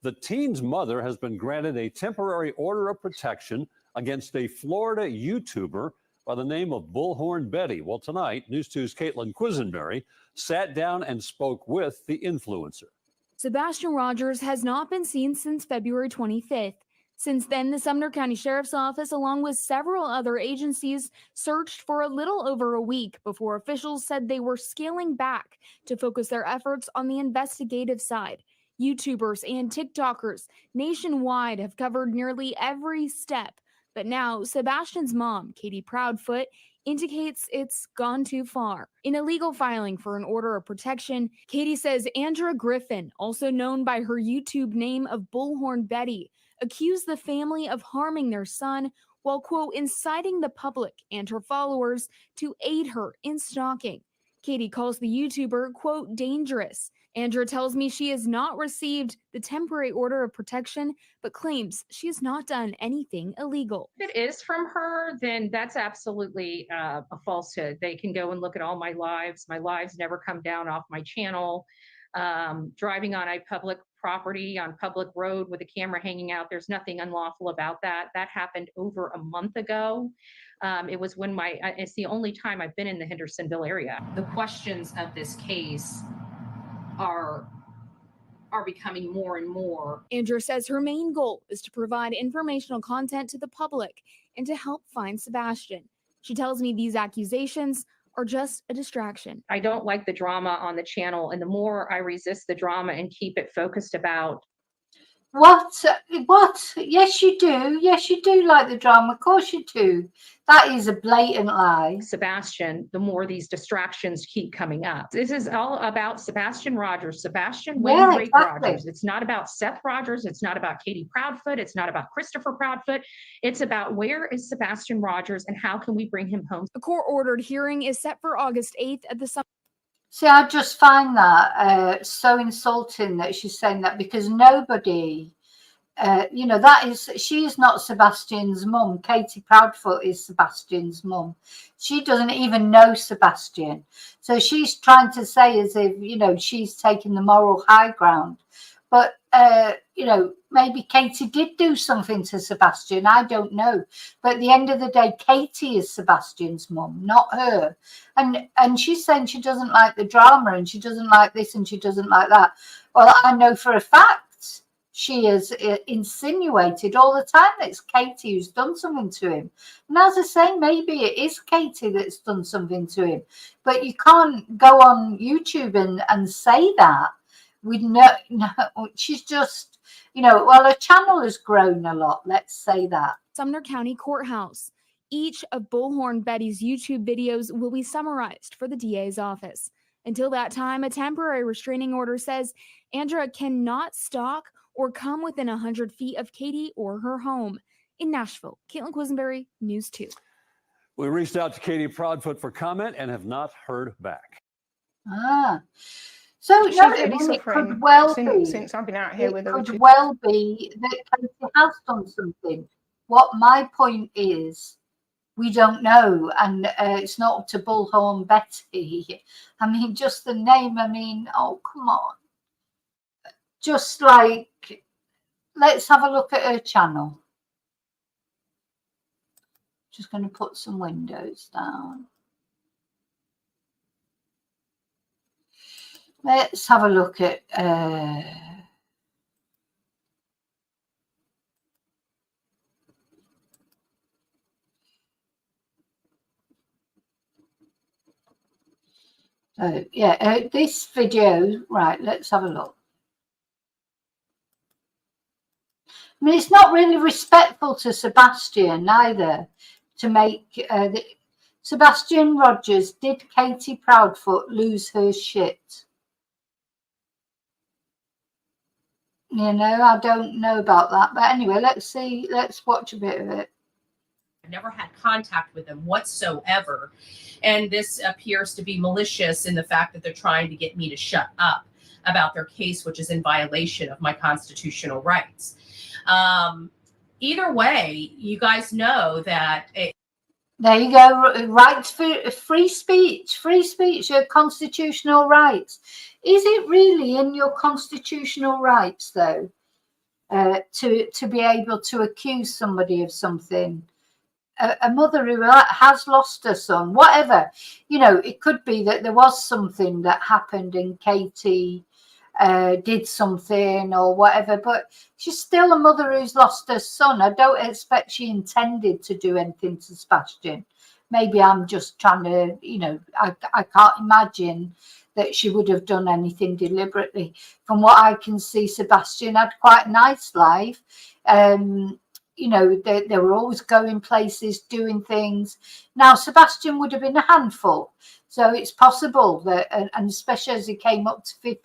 The teen's mother has been granted a temporary order of protection against a Florida YouTuber by the name of Bullhorn Betty. Well, tonight, News 2's Caitlin Quisenberry sat down and spoke with the influencer. Sebastian Rogers has not been seen since February 25th. Since then, the Sumner County Sheriff's Office, along with several other agencies, searched for a little over a week before officials said they were scaling back to focus their efforts on the investigative side. YouTubers and TikTokers nationwide have covered nearly every step. But now, Sebastian's mom, Katie Proudfoot, indicates it's gone too far. In a legal filing for an order of protection, Katie says Andrea Griffin, also known by her YouTube name of Bullhorn Betty, accused the family of harming their son while, quote, inciting the public and her followers to aid her in stalking. Katie calls the YouTuber, quote, dangerous. Andrea tells me she has not received the temporary order of protection, but claims she has not done anything illegal. If it is from her, then that's absolutely a falsehood. They can go and look at all my lives. My lives never come down off my channel. Driving on a public property, on public road with a camera hanging out, there's nothing unlawful about that. That happened over a month ago. It was when it's the only time I've been in the Hendersonville area. The questions of this case are becoming more and more. Andrea says her main goal is to provide informational content to the public and to help find Sebastian. She tells me these accusations are just a distraction. I don't like the drama on the channel, and the more I resist the drama and keep it focused about What? Yes, you do. Yes, you do like the drama. Of course you do. That is a blatant lie. Sebastian, the more these distractions keep coming up. This is all about Sebastian Rogers, Sebastian Wayne Drake Rogers. It's not about Seth Rogers. It's not about Katie Proudfoot. It's not about Christopher Proudfoot. It's about where is Sebastian Rogers and how can we bring him home. A court-ordered hearing is set for August 8th at the Summer. See, I just find that so insulting that she's saying that, because nobody, you know, she is not Sebastian's mum. Katie Proudfoot is Sebastian's mum. She doesn't even know Sebastian. So she's trying to say as if, you know, she's taking the moral high ground. But, you know, maybe Katie did do something to Sebastian. I don't know. But at the end of the day, Katie is Sebastian's mum, not her. And she's saying she doesn't like the drama and she doesn't like this and she doesn't like that. Well, I know for a fact she has insinuated all the time that it's Katie who's done something to him. And as I say, maybe it is Katie that's done something to him. But you can't go on YouTube and say that. No, she's just, you know, well, her channel has grown a lot. Let's say that. Sumner County Courthouse. Each of Bullhorn Betty's YouTube videos will be summarized for the DA's office. Until that time, a temporary restraining order says Andrea cannot stalk or come within 100 feet of Katie or her home. In Nashville, Caitlin Quisenberry, News 2. We reached out to Katie Proudfoot for comment and have not heard back. So no, it could well be. Since I've been out here with her, it could well be that Katie has done something. What my point is, we don't know, and it's not up to Bullhorn Betty. I mean, just the name. I mean, oh come on. Just like, let's have a look at her channel. Just going to put some windows down. Let's have a look at this video. Right, let's have a look. I mean, it's not really respectful to Sebastian either to make Sebastian Rogers, did Katie Proudfoot lose her shit? You know, I don't know about that. But anyway, let's watch a bit of it. I've never had contact with them whatsoever. And this appears to be malicious in the fact that they're trying to get me to shut up about their case, which is in violation of my constitutional rights. Either way, you guys know that. There you go. Rights for free speech, your constitutional rights. Is it really in your constitutional rights, though, to be able to accuse somebody of something? A mother who has lost her son, whatever, you know, it could be that there was something that happened and Katie did something or whatever, but she's still a mother who's lost her son. I don't expect she intended to do anything to Sebastian. Maybe I'm just trying to, you know, I can't imagine that she would have done anything deliberately. From what I can see, Sebastian had quite a nice life. You know, they were always going places, doing things. Now, Sebastian would have been a handful. So it's possible that, and especially as he came up to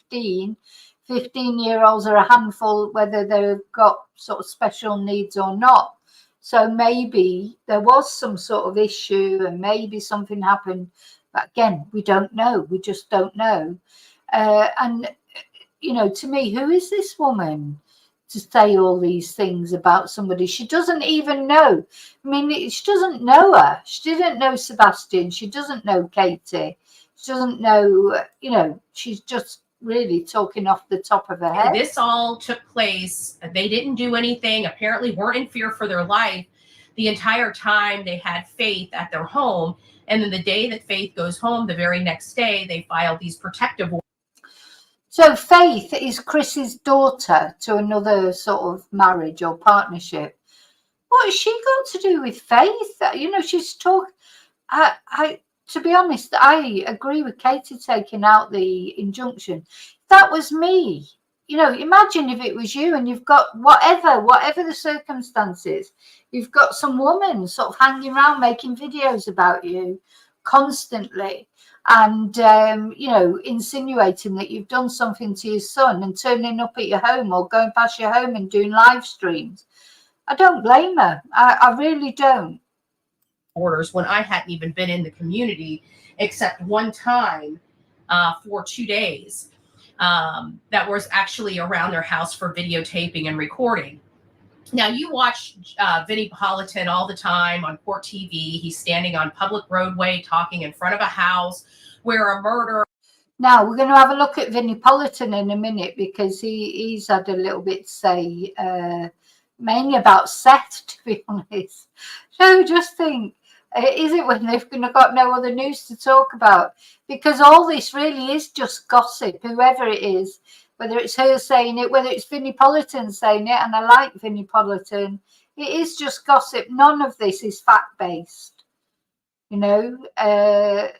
15-year-olds are a handful, whether they've got sort of special needs or not. So maybe there was some sort of issue and maybe something happened. But again, we don't know. We just don't know. And, you know, to me, who is this woman to say all these things about somebody she doesn't even know? I mean, she doesn't know her. She didn't know Sebastian. She doesn't know Katie. She doesn't know, you know, she's just really talking off the top of her head. This all took place. They didn't do anything, apparently weren't in fear for their life the entire time. They had Faith at their home. And then the day that Faith goes home, the very next day, they filed these protective orders. So Faith is Chris's daughter to another sort of marriage or partnership. What has she got to do with Faith? You know, she's talking. To be honest, I agree with Katie taking out the injunction. If that was me, you know, imagine if it was you and you've got whatever the circumstances, you've got some woman sort of hanging around making videos about you constantly. And, you know, insinuating that you've done something to your son and turning up at your home or going past your home and doing live streams. I don't blame her. I really don't. Orders when I hadn't even been in the community except one time for 2 days that was actually around their house for videotaping and recording. Now, you watch Vinnie Politan all the time on Court TV. He's standing on public roadway talking in front of a house where a murder. Now, we're going to have a look at Vinnie Politan in a minute because he's had a little bit to say, mainly about Seth, to be honest. So just think, is it when they've got no other news to talk about? Because all this really is just gossip, whoever it is. Whether it's her saying it, whether it's Vinnie Politan saying it, and I like Vinnie Politan, it is just gossip. None of this is fact-based. You know, I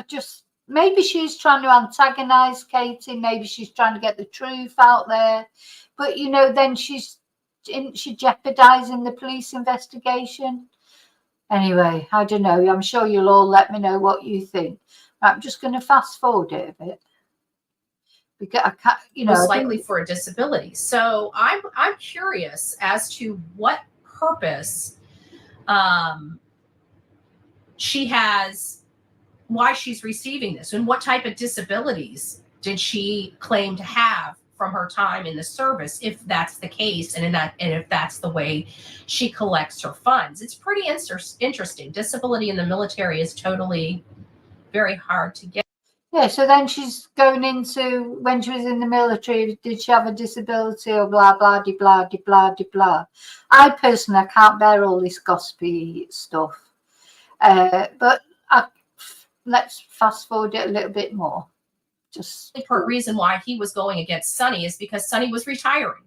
just, maybe she's trying to antagonize Katie. Maybe she's trying to get the truth out there. But, you know, then she's jeopardizing the police investigation. Anyway, I don't know. I'm sure you'll all let me know what you think. I'm just going to fast forward it a bit. Because I can't, you know, most likely for a disability. So I'm curious as to what purpose she has, why she's receiving this, and what type of disabilities did she claim to have from her time in the service, if that's the case, and if that's the way she collects her funds. It's pretty interesting. Disability in the military is totally very hard to get. Yeah, so then she's going into, when she was in the military, did she have a disability or blah, blah, de blah, de blah, de blah. I personally, I can't bear all this gossipy stuff. But let's fast forward it a little bit more. Just the reason why he was going against Sonny is because Sonny was retiring.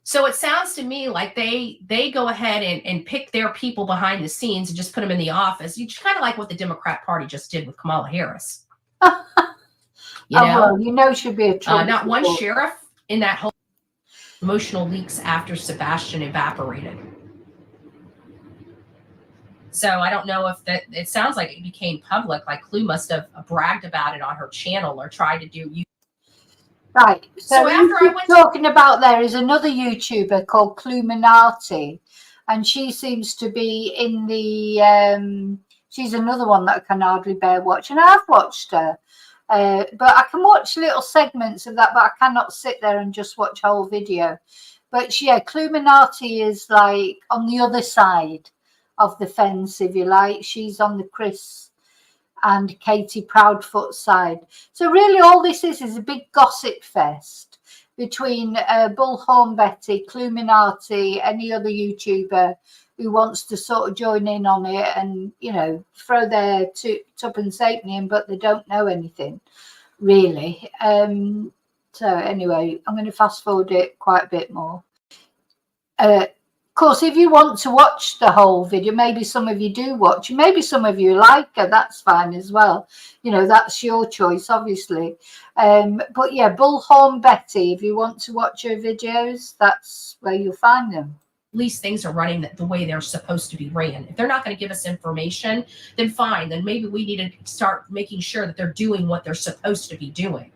So it sounds to me like they go ahead and pick their people behind the scenes and just put them in the office. You kind of like what the Democrat Party just did with Kamala Harris. You know, well, you know, should be a Trump not one sheriff in that whole emotional leaks after Sebastian evaporated. So I don't know if that, it sounds like it became public, like Clue must have bragged about it on her channel or tried to do. Right. So after I went talking about, there is another YouTuber called Cluminati, and she seems to be in the, she's another one that I can hardly bear watching. I've watched her, but I can watch little segments of that, but I cannot sit there and just watch a whole video. But yeah, Cluminati is like on the other side of the fence, if you like. She's on the Chris and Katie Proudfoot side. So really all this is a big gossip fest between Bullhorn Betty, Cluminati, any other YouTuber who wants to sort of join in on it and, you know, throw their tuppence halfpenny in, but they don't know anything really. So anyway, I'm going to fast forward it quite a bit more. Of course, if you want to watch the whole video, maybe some of you do watch, maybe some of you like her, that's fine as well. You know, that's your choice, obviously. But yeah, Bullhorn Betty, if you want to watch her videos, that's where you'll find them. At least things are running the way they're supposed to be ran. If they're not going to give us information, then fine. Then maybe we need to start making sure that they're doing what they're supposed to be doing.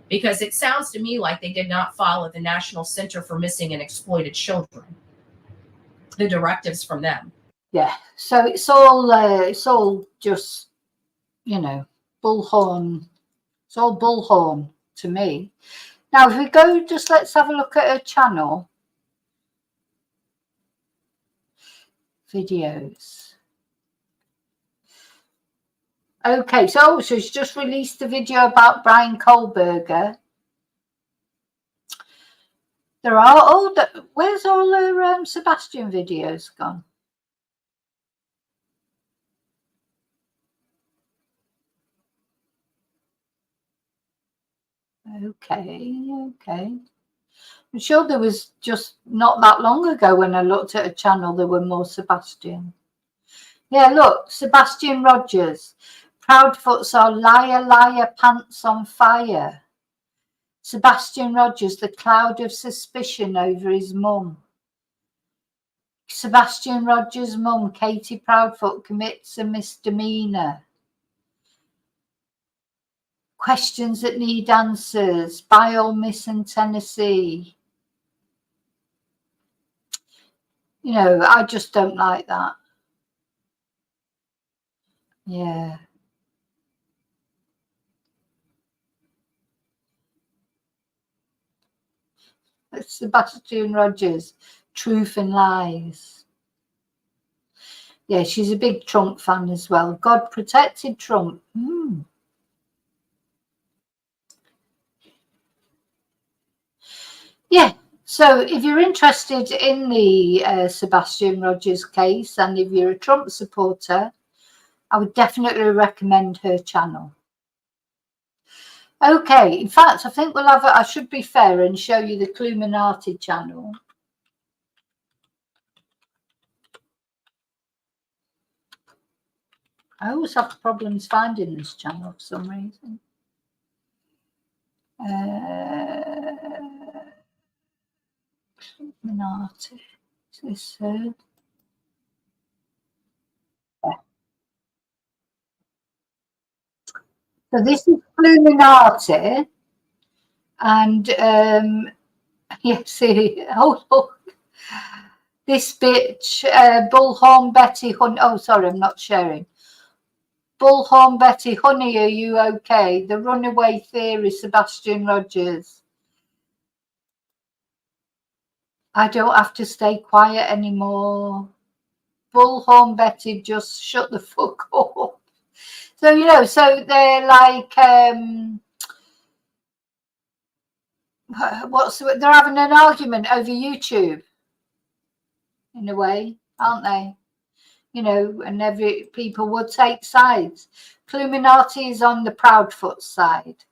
Because it sounds to me like they did not follow the National Center for Missing and Exploited Children, the directives from them. Yeah, so it's all just, you know, bullhorn. It's all bullhorn to me. Now, if we go, just let's have a look at her channel. Videos. Okay, so she's just released a video about Brian Kohlberger. There are all the, where's all her Sebastian videos gone? Okay. I'm sure there was just not that long ago when I looked at a channel, there were more Sebastian. Yeah, look, Sebastian Rogers. Proudfoot's are liar, liar, pants on fire. Sebastian Rogers, the cloud of suspicion over his mum. Sebastian Rogers' mum, Katie Proudfoot, commits a misdemeanor. Questions that need answers. By Ole Miss in Tennessee. You know, I just don't like that. Yeah. It's Sebastian Rogers, Truth and Lies. Yeah, she's a big Trump fan as well. God protected Trump. Yeah, so if you're interested in the Sebastian Rogers case and if you're a Trump supporter, I would definitely recommend her channel. Okay, in fact, I think we'll have I should be fair and show you the Cluminati channel. I always have problems finding this channel for some reason. Cluminati. Is this her? Yeah. So this is Cluminati. And yeah, see, oh look, this bitch, Bullhorn Betty, honey. Oh, sorry, I'm not sharing. Bullhorn Betty, honey, are you okay? The runaway theory, Sebastian Rogers. I don't have to stay quiet anymore. Bullhorn Betty, just shut the fuck up. So, you know, so they're like, they're having an argument over YouTube in a way, aren't they? You know, and people would take sides. Cluminati is on the Proudfoot side.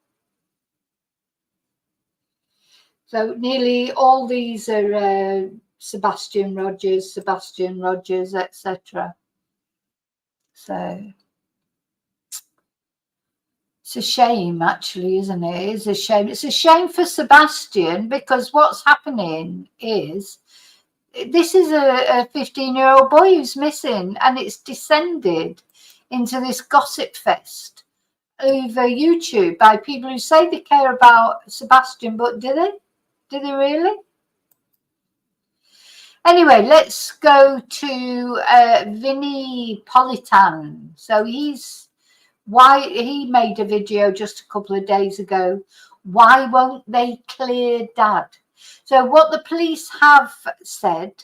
So nearly all these are Sebastian Rogers, etc. So it's a shame, actually, isn't it? It is a shame. It's a shame for Sebastian because what's happening is this is a 15-year-old boy who's missing, and it's descended into this gossip fest over YouTube by people who say they care about Sebastian, but do they? Do they really? Anyway, let's go to Vinny Politan. So he made a video just a couple of days ago. Why won't they clear Dad? So what the police have said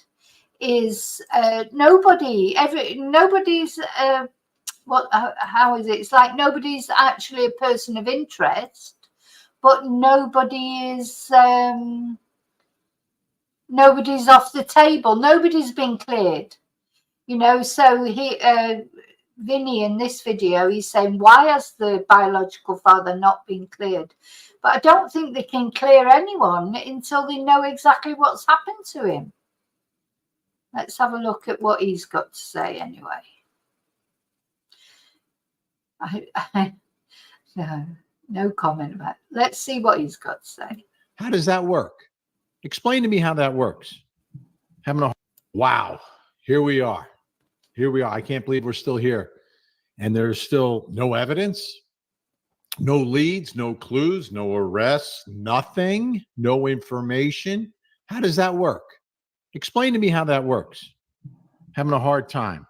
is nobody's how is it? It's like nobody's actually a person of interest, but nobody's off the table. Nobody's been cleared, you know. So Vinny in this video, he's saying, why has the biological father not been cleared? But I don't think they can clear anyone until they know exactly what's happened to him. Let's have a look at what he's got to say anyway. No comment about it. Let's see what he's got to say. How does that work? Explain to me how that works. Wow, here we are. Here we are. I can't believe we're still here. And there's still no evidence, no leads, no clues, no arrests, nothing, no information. How does that work? Explain to me how that works. Having a hard time.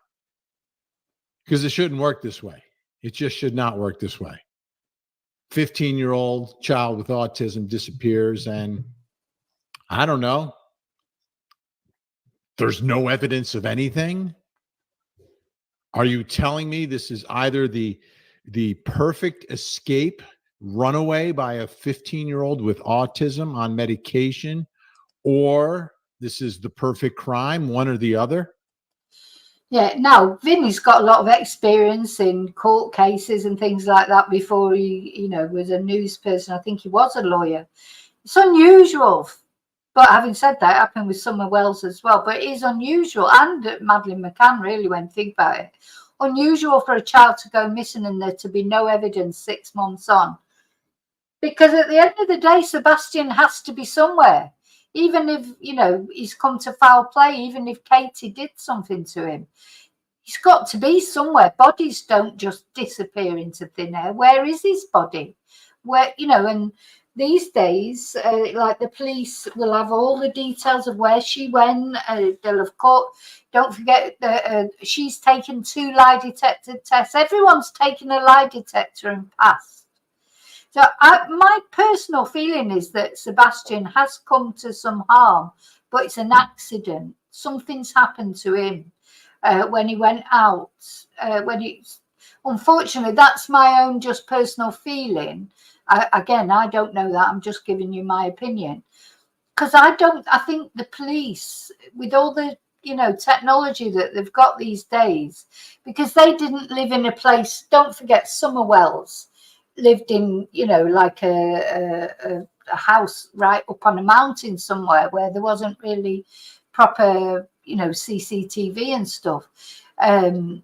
Because it shouldn't work this way. It just should not work this way. 15-year-old child with autism disappears, and I don't know. There's no evidence of anything. Are you telling me this is either the perfect escape runaway by a 15-year-old with autism on medication, or this is the perfect crime, one or the other? Yeah, now Vinny's got a lot of experience in court cases and things like that before he, you know, was a news person. I think he was a lawyer. It's unusual. But having said that, it happened with Summer Wells as well. But it is unusual, and Madeleine McCann, really, when you think about it, unusual for a child to go missing and there to be no evidence 6 months on. Because at the end of the day, Sebastian has to be somewhere. Even if, you know, he's come to foul play, even if Katie did something to him, he's got to be somewhere. Bodies don't just disappear into thin air. Where is his body? Where, you know, and these days, like the police will have all the details of where she went. They'll have caught. Don't forget that she's taken 2 lie detector tests. Everyone's taken a lie detector and passed. So my personal feeling is that Sebastian has come to some harm, but it's an accident. Something's happened to him when he went out. Unfortunately, that's my own just personal feeling. Again, I don't know that. I'm just giving you my opinion. Because I think the police, with all the, you know, technology that they've got these days, because they didn't live in a place, don't forget Summer Wells lived in, you know, like a house right up on a mountain somewhere where there wasn't really proper, you know, CCTV and stuff.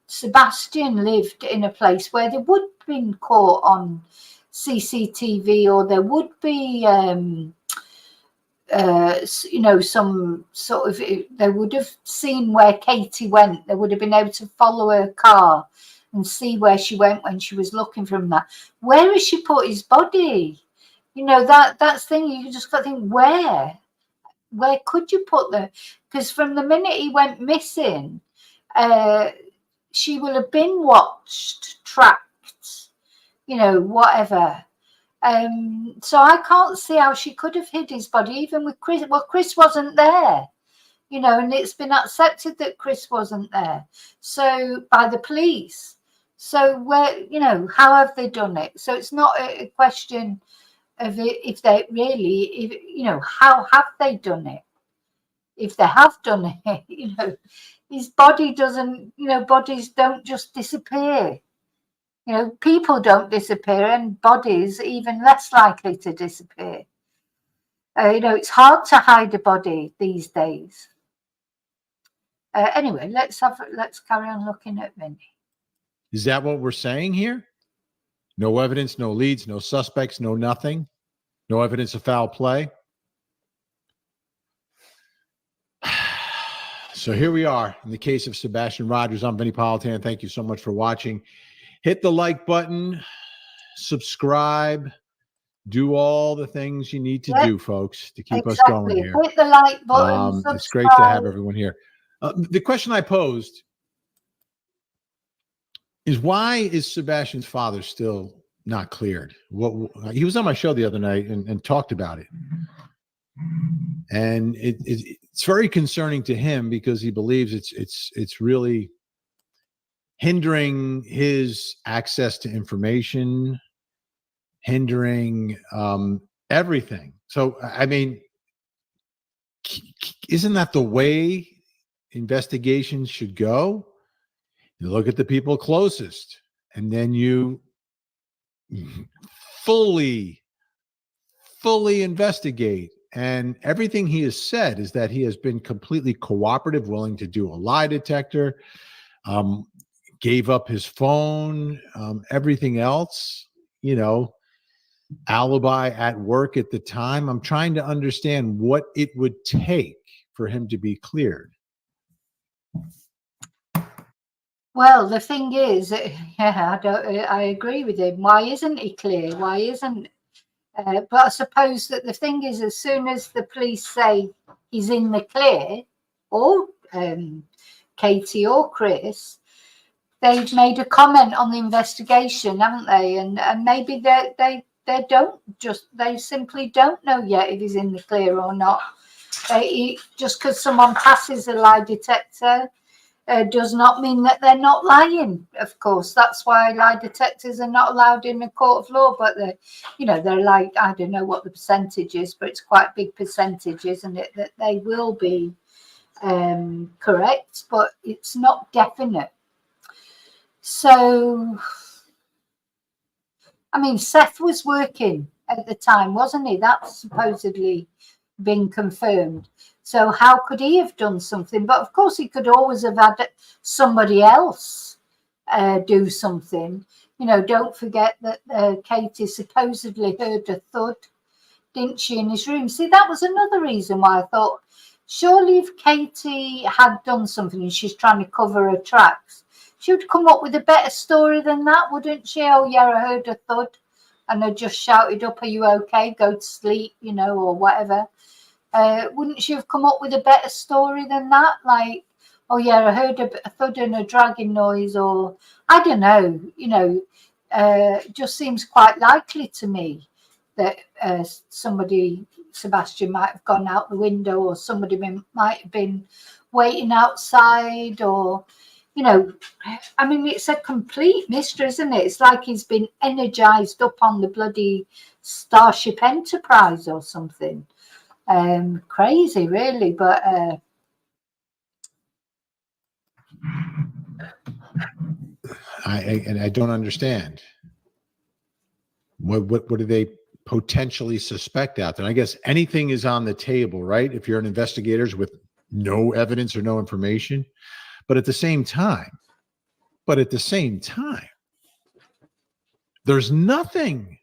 Sebastian lived in a place where there would have been caught on CCTV, or there would be, you know, some sort of, they would have seen where Katie went. They would have been able to follow her car and see where she went when she was looking for him. That, where has she put his body? You know, that's the thing. You just got to think, where could you put the? Because from the minute he went missing, she will have been watched, tracked, you know, whatever. So I can't see how she could have hid his body, even with Chris. Well, Chris wasn't there, you know, and it's been accepted that Chris wasn't there. So by the police. So where, you know, how have they done it? So it's not a question of if they really, if, you know, how have they done it? If they have done it, you know, his body doesn't, you know, bodies don't just disappear. You know, people don't disappear, and bodies even less likely to disappear. You know, it's hard to hide a body these days. Anyway, let's carry on looking at Vinny. Is that what we're saying here? No evidence, no leads, no suspects, no nothing, no evidence of foul play. So here we are in the case of Sebastian Rogers. I'm Vinny Politan. Thank you so much for watching. Hit the like button, subscribe, do all the things you need to do, folks, to keep us going here. Hit the like button. It's great to have everyone here. The question I posed is, why is Sebastian's father still not cleared? He was on my show the other night and talked about it. And it's very concerning to him because he believes it's really hindering his access to information, hindering everything. So, I mean, isn't that the way investigations should go? You look at the people closest, and then you fully investigate. And everything he has said is that he has been completely cooperative, willing to do a lie detector, gave up his phone, everything else, alibi at work at the time. I'm trying to understand what it would take for him to be cleared. Well, the thing is, I agree with him. Why isn't he clear? Why isn't? But I suppose that the thing is, as soon as the police say he's in the clear, or Katie or Chris, they've made a comment on the investigation, haven't they? And maybe they simply don't know yet if he's in the clear or not. Just because someone passes a lie detector does not mean that they're not lying. Of course, that's why lie detectors are not allowed in a court of law. But they're like, I don't know what the percentage is, but it's quite a big percentage, isn't it? That they will be correct, but it's not definite. So, I mean, Seth was working at the time, wasn't he? That's supposedly been confirmed. So how could he have done something? But of course, he could always have had somebody else do something. Don't forget that Katie supposedly heard a thud, didn't she, in his room? See, that was another reason why I thought, surely if Katie had done something and she's trying to cover her tracks, she would come up with a better story than that, wouldn't she? Oh, yeah, I heard a thud. And I just shouted up, are you okay? Go to sleep, or whatever. Wouldn't she have come up with a better story than that? Like, oh, yeah, I heard a thud and a dragging noise, or I don't know, it just seems quite likely to me that Sebastian might have gone out the window, or somebody might have been waiting outside, or, I mean, it's a complete mystery, isn't it? It's like he's been energized up on the bloody Starship Enterprise or something. Crazy, really, but I don't understand. What do they potentially suspect out there? I guess anything is on the table, right? If you're an investigator with no evidence or no information, but at the same time, there's nothing.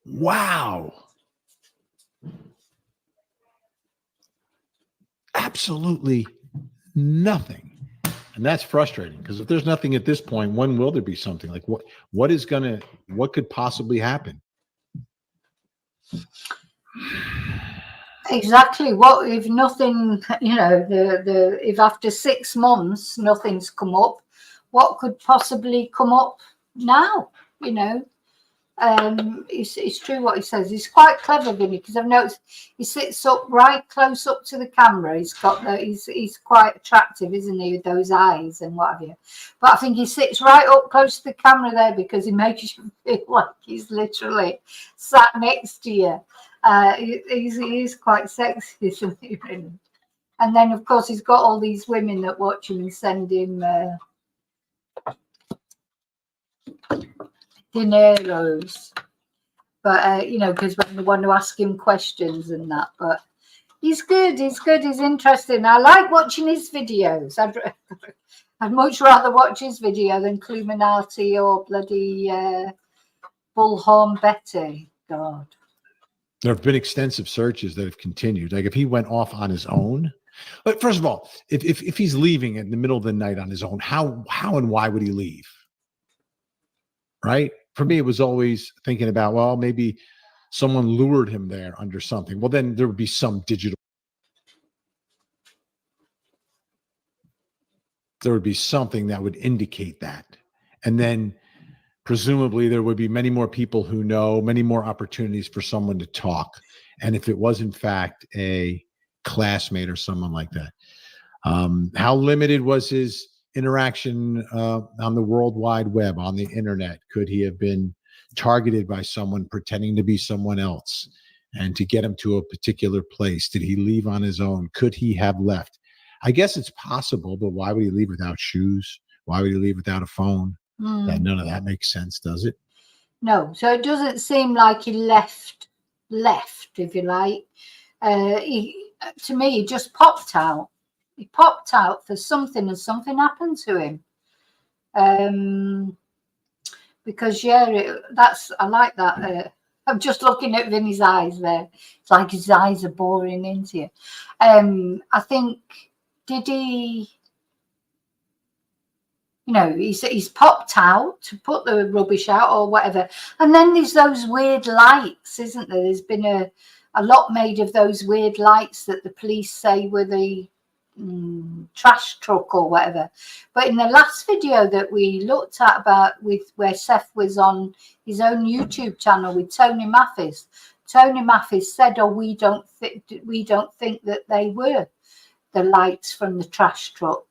Wow. Absolutely nothing. And that's frustrating, because if there's nothing at this point, when will there be something? Like what could possibly happen? Exactly. What if nothing, if after 6 months nothing's come up, what could possibly come up now? It's true what he says. He's quite clever, Vinny, because I've noticed he sits up right close up to the camera. He's quite attractive, isn't he, with those eyes and what have you. But I think he sits right up close to the camera there because he makes you feel like he's literally sat next to you. He is quite sexy, isn't he, really? And then, of course, he's got all these women that watch him and send him dineros. But, because when they want to ask him questions and that. But he's good. He's interesting. I like watching his videos. I'd much rather watch his video than Cluminati or bloody Bullhorn Betty. God. There have been extensive searches that have continued. Like if he went off on his own, but first of all, if he's leaving in the middle of the night on his own, how and why would he leave? Right? For me, it was always thinking about, well, maybe someone lured him there under something. Well, then there would be some digital. There would be something that would indicate that. And then presumably there would be many more people who know, many more opportunities for someone to talk. And if it was in fact a classmate or someone like that, how limited was his interaction on the World Wide Web, on the internet? Could he have been targeted by someone pretending to be someone else and to get him to a particular place? Did he leave on his own? Could he have left? I guess it's possible, but why would he leave without shoes? Why would he leave without a phone? None of that makes sense, does it? No. So it doesn't seem like he left, if you like. To me, he just popped out. He popped out for something, and something happened to him. Because I like that. I'm just looking at Vinny's eyes there. It's like his eyes are boring into you. I think, did he? He's popped out to put the rubbish out or whatever. And then there's those weird lights, isn't there? There's been a lot made of those weird lights that the police say were the trash truck or whatever. But in the last video that we looked at where Seth was on his own YouTube channel with Tony Mathis said, we don't think that they were the lights from the trash truck.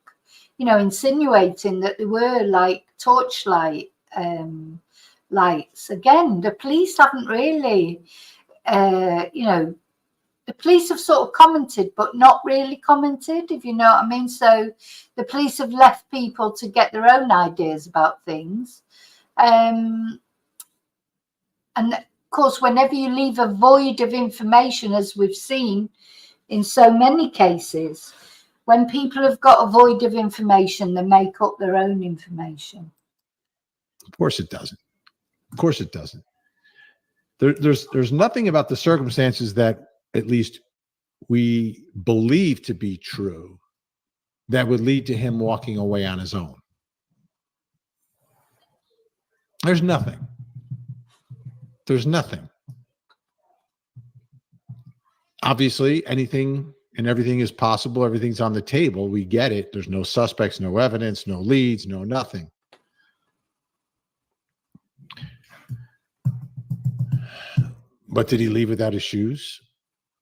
Insinuating that they were like torchlight lights. Again, the police haven't really, the police have sort of commented, but not really commented, if you know what I mean. So the police have left people to get their own ideas about things. And of course, whenever you leave a void of information, as we've seen in so many cases, when people have got a void of information, they make up their own information. Of course it doesn't. Of course it doesn't. There's nothing about the circumstances that at least we believe to be true that would lead to him walking away on his own. There's nothing. There's nothing. Obviously, anything and everything is possible. Everything's on the table. We get it. There's no suspects, no evidence, no leads, no nothing. But did he leave without his shoes?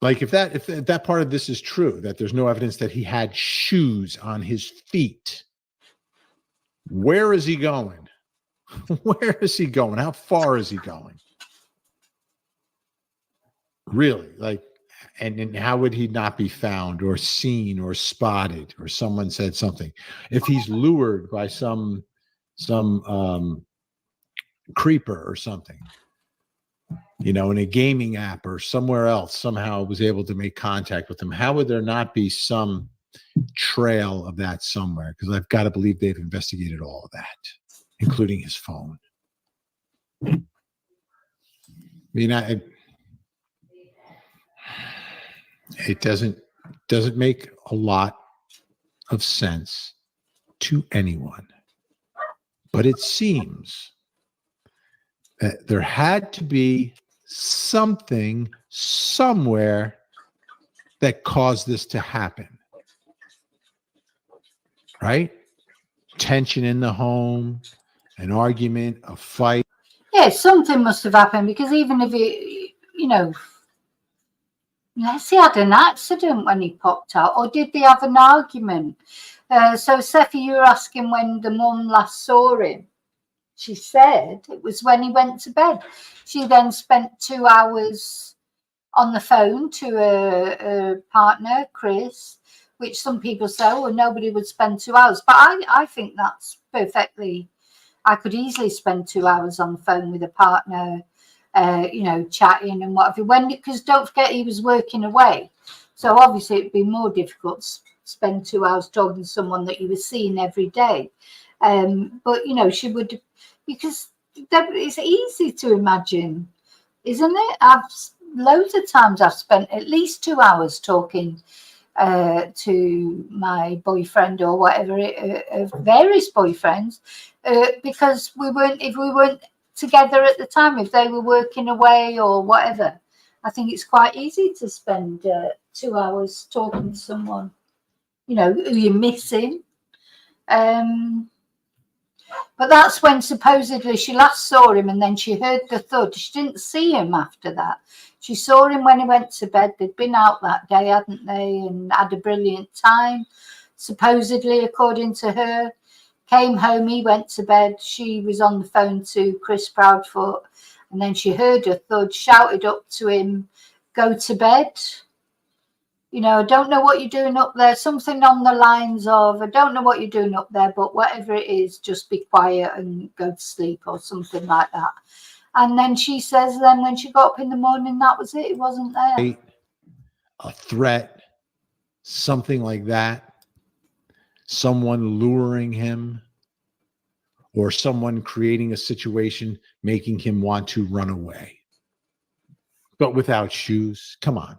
Like if that part of this is true, that there's no evidence that he had shoes on his feet, where is he going? Where is he going? How far is he going? Really? Like, and how would he not be found or seen or spotted or someone said something? If he's lured by some creeper or something, in a gaming app or somewhere else, somehow was able to make contact with him, how would there not be some trail of that somewhere? Because I've got to believe they've investigated all of that, including his phone. I mean, it doesn't make a lot of sense to anyone, but it seems that there had to be something somewhere that caused this to happen, right? Tension in the home, an argument, a fight. Yeah, something must have happened, because even if unless he had an accident when he popped out, or did they have an argument? So, Seffi, you were asking when the mum last saw him. She said it was when he went to bed. She then spent 2 hours on the phone to her partner, Chris, which some people say, well, nobody would spend 2 hours. But I think that's perfectly, I could easily spend 2 hours on the phone with a partner, chatting and whatever. Because don't forget, he was working away. So obviously it'd be more difficult to spend 2 hours talking to someone that you were seeing every day. But, she would, because it's easy to imagine, isn't it? loads of times I've spent at least 2 hours talking to my boyfriend or whatever, various boyfriends, because if we weren't together at the time, if they were working away or whatever, I think it's quite easy to spend 2 hours talking to someone, you know, who you're missing. But that's when supposedly she last saw him, and then she heard the thud. She didn't see him after that. She saw him when he went to bed. They'd been out that day, hadn't they, and had a brilliant time, supposedly, according to her. Came home, he went to bed. She was on the phone to Chris Proudfoot, and then she heard a thud, shouted up to him, go to bed. You know, I don't know what you're doing up there. Something on the lines of, I don't know what you're doing up there, but whatever it is, just be quiet and go to sleep or something like that. And then she says, then when she got up in the morning, that was it. It wasn't there. A threat, something like that. Someone luring him, or someone creating a situation, making him want to run away. But without shoes, come on.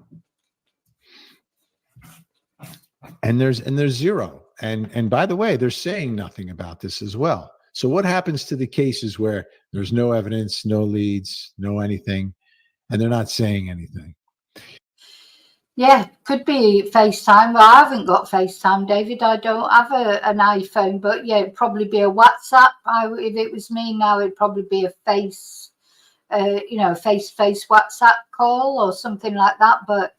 And there's zero. And by the way, they're saying nothing about this as well. So what happens to the cases where there's no evidence, no leads, no anything, and they're not saying anything? Yeah, could be FaceTime. Well, I haven't got FaceTime, David. I don't have an iPhone, but yeah, it'd probably be a WhatsApp. If it was me now, it'd probably be a face-to-face WhatsApp call or something like that. But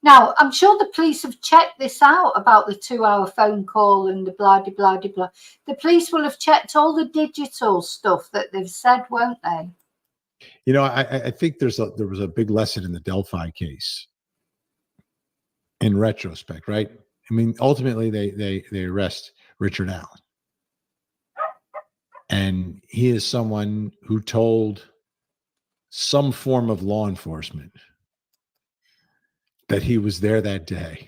now, I'm sure the police have checked this out about the 2-hour phone call and the blah, de blah, de blah. The police will have checked all the digital stuff that they've said, won't they? You know, I think there was a big lesson in the Delphi case in retrospect, right? I mean, ultimately, they arrest Richard Allen. And he is someone who told some form of law enforcement that he was there that day.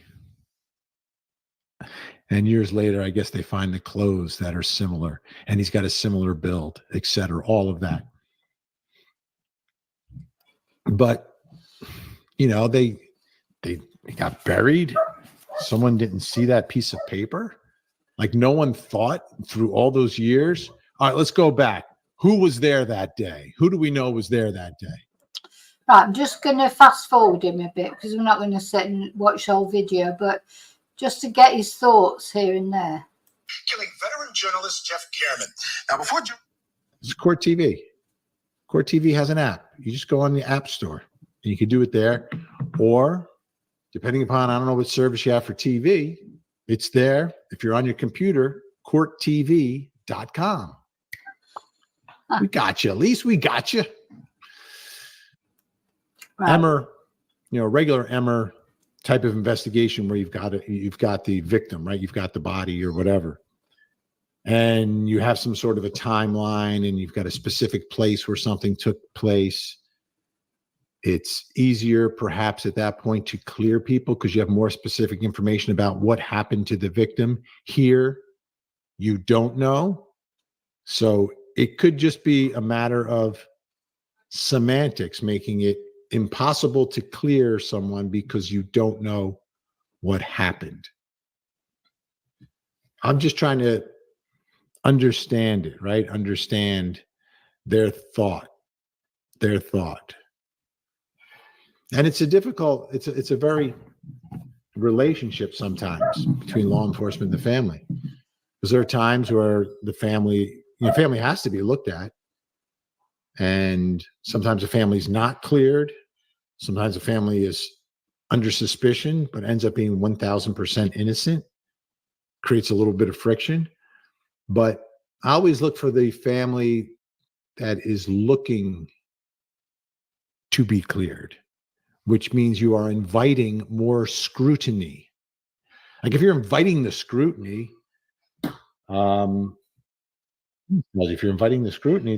And years later, I guess they find the clothes that are similar, and he's got a similar build, et cetera, all of that. But, you know, they got buried. Someone didn't see that piece of paper. Like, no one thought through all those years. All right, let's go back. Who was there that day? Who do we know was there that day? Right, I'm just going to fast forward him a bit because we're not going to sit and watch the whole video, but just to get his thoughts here and there. Killing veteran journalist Jeff Kehrman. Now, before it's Court TV. Court TV has an app. You just go on the App Store and you can do it there. Or, depending upon, I don't know what service you have for TV, it's there. If you're on your computer, courttv.com. We got you. At least we got you. Right. Emmer, regular Emmer type of investigation where you've got the victim, right? You've got the body or whatever. And you have some sort of a timeline and you've got a specific place where something took place. It's easier perhaps at that point to clear people because you have more specific information about what happened to the victim. Here, you don't know. So it could just be a matter of semantics, making it impossible to clear someone because you don't know what happened. I'm just trying to understand it, right? Understand their thought. And it's a very relationship sometimes between law enforcement and the family. Because there are times where the family has to be looked at. And sometimes the family's not cleared. Sometimes the family is under suspicion, but ends up being 1,000% innocent. Creates a little bit of friction. But I always look for the family that is looking to be cleared, which means you are inviting more scrutiny. Like if you're inviting the scrutiny,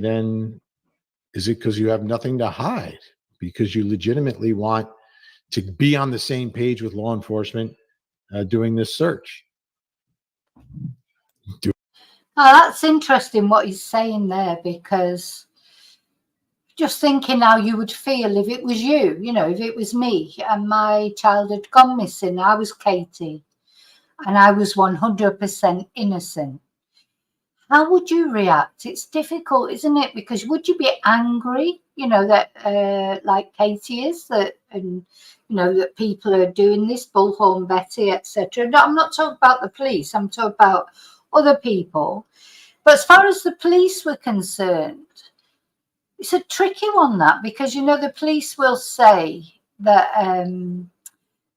then is it because you have nothing to hide? Because you legitimately want to be on the same page with law enforcement doing this search? Oh, that's interesting what he's saying there, because just thinking how you would feel if it was you, if it was me and my child had gone missing. I was Katie and I was 100% innocent. How would you react? It's difficult, isn't it? Because would you be angry, that like Katie is, and that people are doing this, Bullhorn Betty, etc. No, I'm not talking about the police. I'm talking about other people. But as far as the police were concerned, it's a tricky one, that, because the police will say that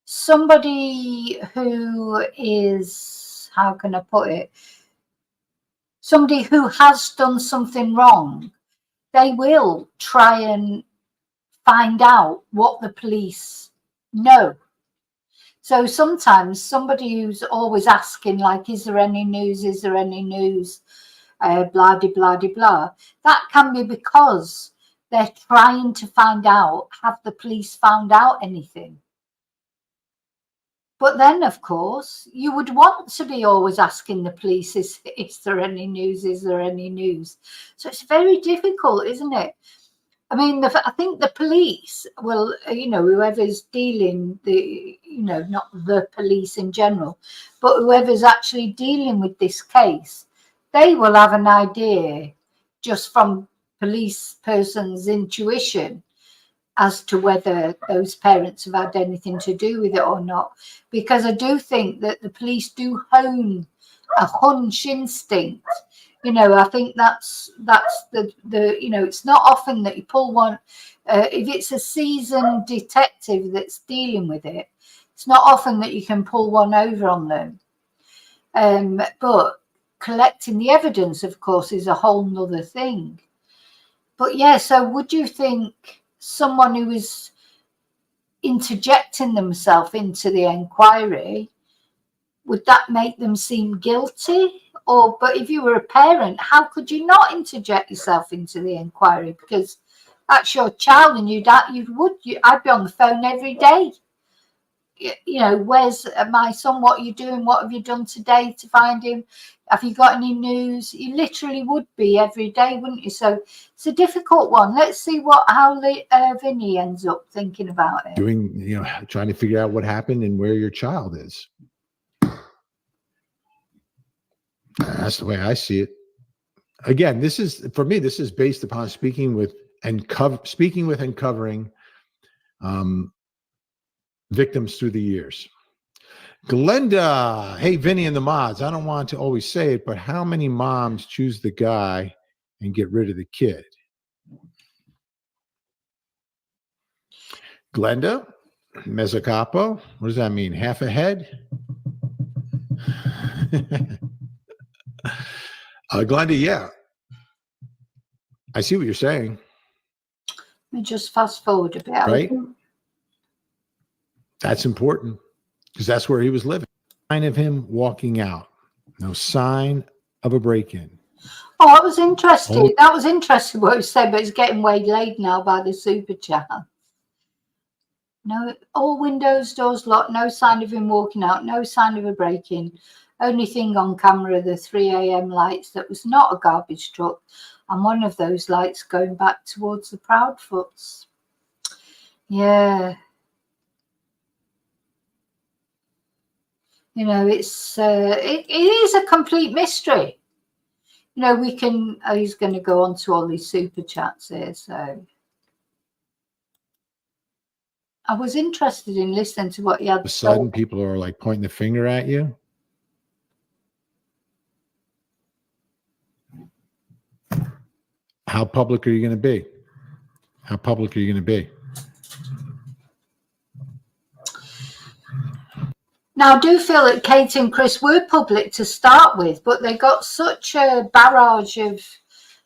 somebody who is, how can I put it, somebody who has done something wrong, they will try and find out what the police know. So sometimes somebody who's always asking, like, is there any news? Is there any news? Blah, de, blah, de, blah. That can be because they're trying to find out, have the police found out anything? But then, of course, you would want to be always asking the police, is there any news? Is there any news? So it's very difficult, isn't it? I mean, I think the police will, whoever's dealing, not the police in general, but whoever's actually dealing with this case, they will have an idea just from police person's intuition as to whether those parents have had anything to do with it or not. Because I do think that the police do hone a hunch instinct. I think that's the it's not often that you pull one, if it's a seasoned detective that's dealing with it, it's not often that you can pull one over on them. But collecting the evidence, of course, is a whole nother thing. But yeah, so would you think someone who is interjecting themselves into the inquiry, would that make them seem guilty? But if you were a parent, how could you not interject yourself into the inquiry? Because that's your child, and I'd be on the phone every day. Where's my son? What are you doing? What have you done today to find him? Have you got any news? You literally would be every day, wouldn't you? So it's a difficult one. Let's see how Vinny ends up thinking about it. Trying to figure out what happened and where your child is. That's the way I see it. Again, this is based upon speaking with and covering victims through the years. Glenda, hey, Vinny and the mods, I don't want to always say it, but how many moms choose the guy and get rid of the kid? Glenda, Mezzacapo, what does that mean? Half a head? Glenda, yeah. I see what you're saying. Let me just fast forward a bit. Right? That's important because that's where he was living. Sign of him walking out. No sign of a break-in. Oh, that was interesting. That was interesting what you said, but it's getting waylaid now by the super chat. No, all windows, doors locked, no sign of him walking out, no sign of a break-in. Only thing on camera, the 3 a.m. lights that was not a garbage truck, and one of those lights going back towards the Proudfoots. Yeah. It's it is a complete mystery. We can. He's going to go on to all these super chats here. So I was interested in listening to what he had to say. All of a sudden, people are like pointing the finger at you. How public are you going to be? How public are you going to be? Now, I do feel that Kate and Chris were public to start with, but they got such a barrage of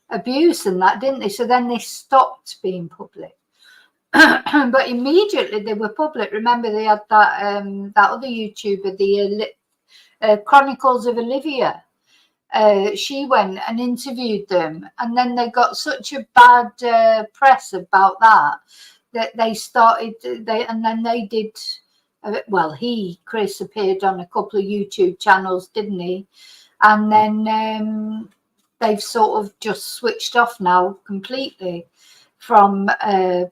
abuse and that, didn't they? So then they stopped being public. But immediately they were public. Remember, they had that other YouTuber, the Chronicles of Olivia. She went and interviewed them, and then they got such a bad press about that they started. And then they did. Chris appeared on a couple of YouTube channels, didn't he? And then they've sort of just switched off now completely. from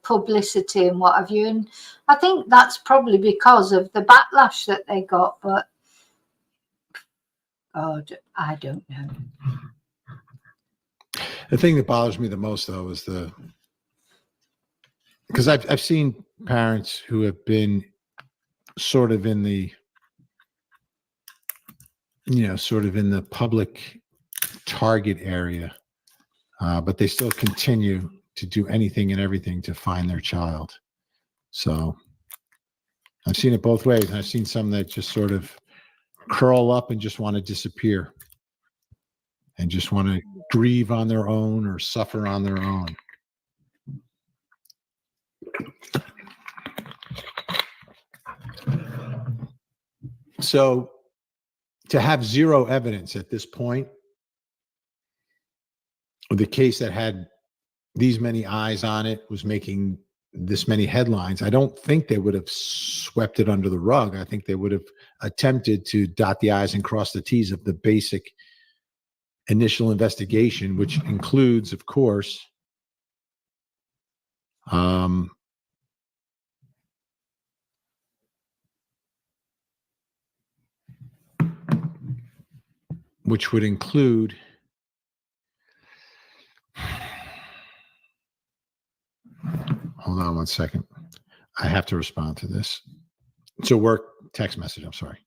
publicity and what have you. And I think that's probably because of the backlash that they got. But God, I don't know. The thing that bothers me the most, though, is because I've seen parents who have been sort of in the, sort of in the public target area, but they still continue to do anything and everything to find their child. So I've seen it both ways. And I've seen some that just sort of curl up and just want to disappear and just want to grieve on their own or suffer on their own. So to have zero evidence at this point, the case that had these many eyes on it was making this many headlines, I don't think they would have swept it under the rug. I think they would have attempted to dot the I's and cross the T's of the basic initial investigation, which includes, of course, which would include hold on one second. I have to respond to this. It's a work text message. I'm sorry.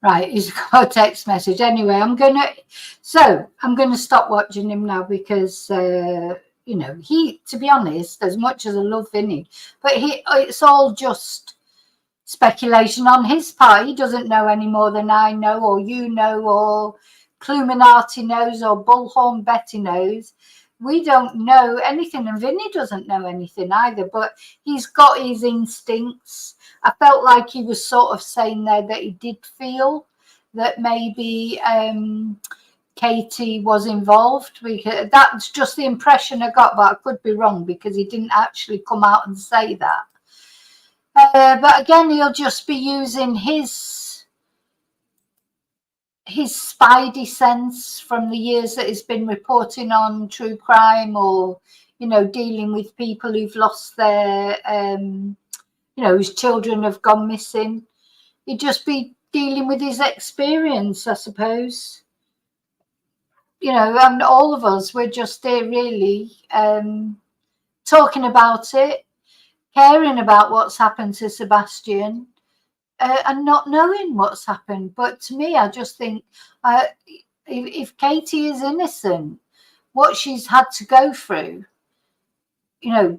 Right, he's got a text message. Anyway, I'm gonna stop watching him now because he, to be honest, as much as I love Vinny, but it's all just speculation on his part. He doesn't know any more than I know, or you know, or Cluminati knows, or Bullhorn Betty knows. We don't know anything, and Vinny doesn't know anything either, but he's got his instincts. I felt like he was sort of saying there that he did feel that maybe Katie was involved. That's just the impression I got, but I could be wrong because he didn't actually come out and say that. But again, he'll just be using his spidey sense from the years that he's been reporting on true crime, or dealing with people who've lost their whose children have gone missing. He'd just be dealing with his experience, I suppose. And all of us, we're just there really talking about it, caring about what's happened to Sebastian, and not knowing what's happened. But to me, I just think if Katie is innocent, what she's had to go through,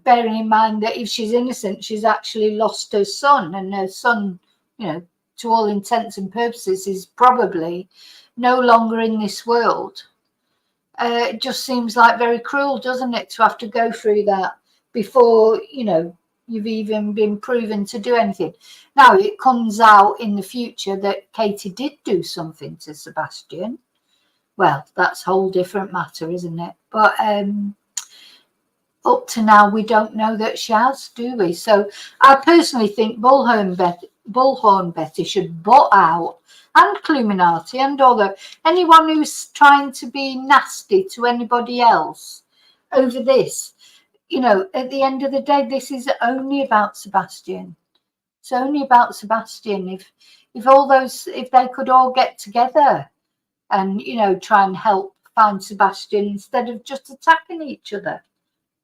bearing in mind that if she's innocent, she's actually lost her son, and her son, to all intents and purposes, is probably no longer in this world. It just seems like very cruel, doesn't it, to have to go through that before, you've even been proven to do anything. Now, it comes out in the future that Katie did do something to Sebastian. Well, that's a whole different matter, isn't it? But up to now, we don't know that she has, do we? So I personally think Bullhorn Betty should butt out, and Cluminati, and anyone who's trying to be nasty to anybody else over this. At the end of the day, this is only about Sebastian. It's only about Sebastian. If they could all get together and try and help find Sebastian instead of just attacking each other,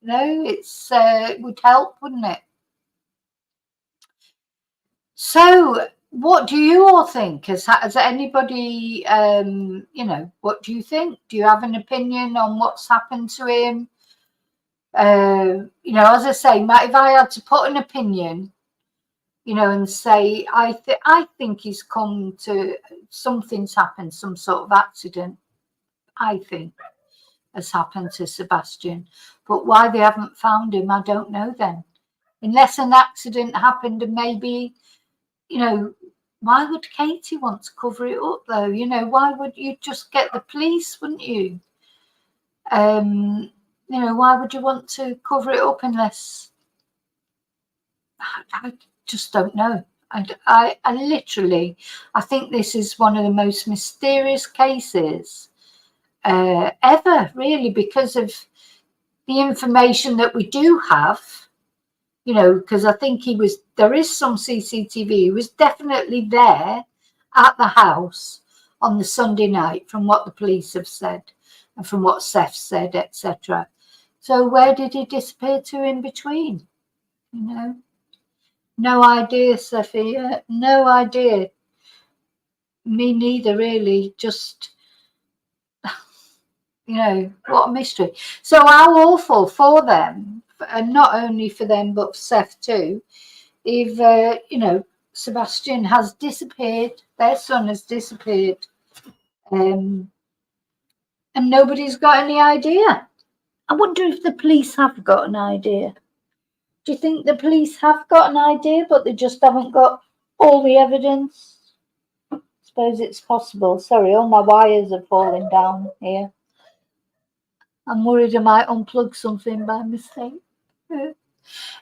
it would help, wouldn't it? So, what do you all think? Has anybody, what do you think? Do you have an opinion on what's happened to him? As I say, if I had to put an opinion, and say, I think he's come to, something's happened, some sort of accident, I think has happened to Sebastian. But why they haven't found him, I don't know then. Unless an accident happened, and maybe, why would Katie want to cover it up though? Why would you just get the police, wouldn't you? Why would you want to cover it up unless... I just don't know. I literally, I think this is one of the most mysterious cases ever, really, because of the information that we do have, you know, because I think there is some CCTV. He was definitely there at the house on the Sunday night, from what the police have said and from what Seth said, etc. So where did he disappear to in between? You know, no idea, Sophia, no idea. Me neither, really. Just, you know, what a mystery. So how awful for them, and not only for them, but for Seth too, if, you know, Sebastian has disappeared, their son has disappeared, and nobody's got any idea. I wonder if the police have got an idea. Do you think the police have got an idea, but they just haven't got all the evidence? I suppose it's possible. Sorry, all my wires are falling down here. I'm worried I might unplug something by mistake.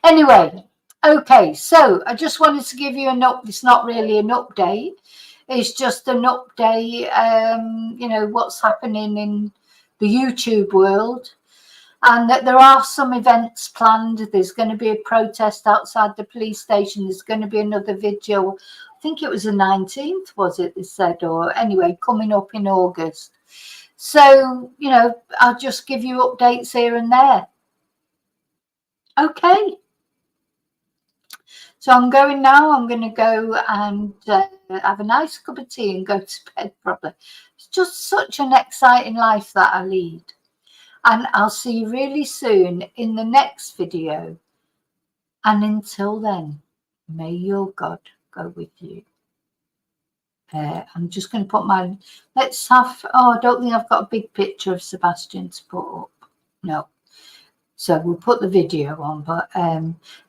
Anyway, okay, so I just wanted to give you it's not really an update. It's just an update, you know, what's happening in the YouTube world, and that there are some events planned. There's going to be a protest outside the police station. There's going to be another video. I think it was the 19th, was it, they said, or anyway, coming up in August. So, you know, I'll just give you updates here and there. Okay. So I'm going now. I'm going to go and have a nice cup of tea and go to bed probably. It's just such an exciting life that I lead. And I'll see you really soon in the next video. And until then, may your God go with you. I'm just going to put I don't think I've got a big picture of Sebastian to put up. No. So we'll put the video on. But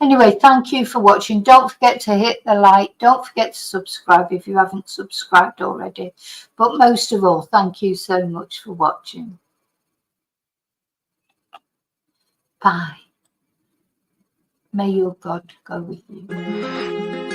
anyway, thank you for watching. Don't forget to hit the like. Don't forget to subscribe if you haven't subscribed already. But most of all, thank you so much for watching. Bye. May your God go with you.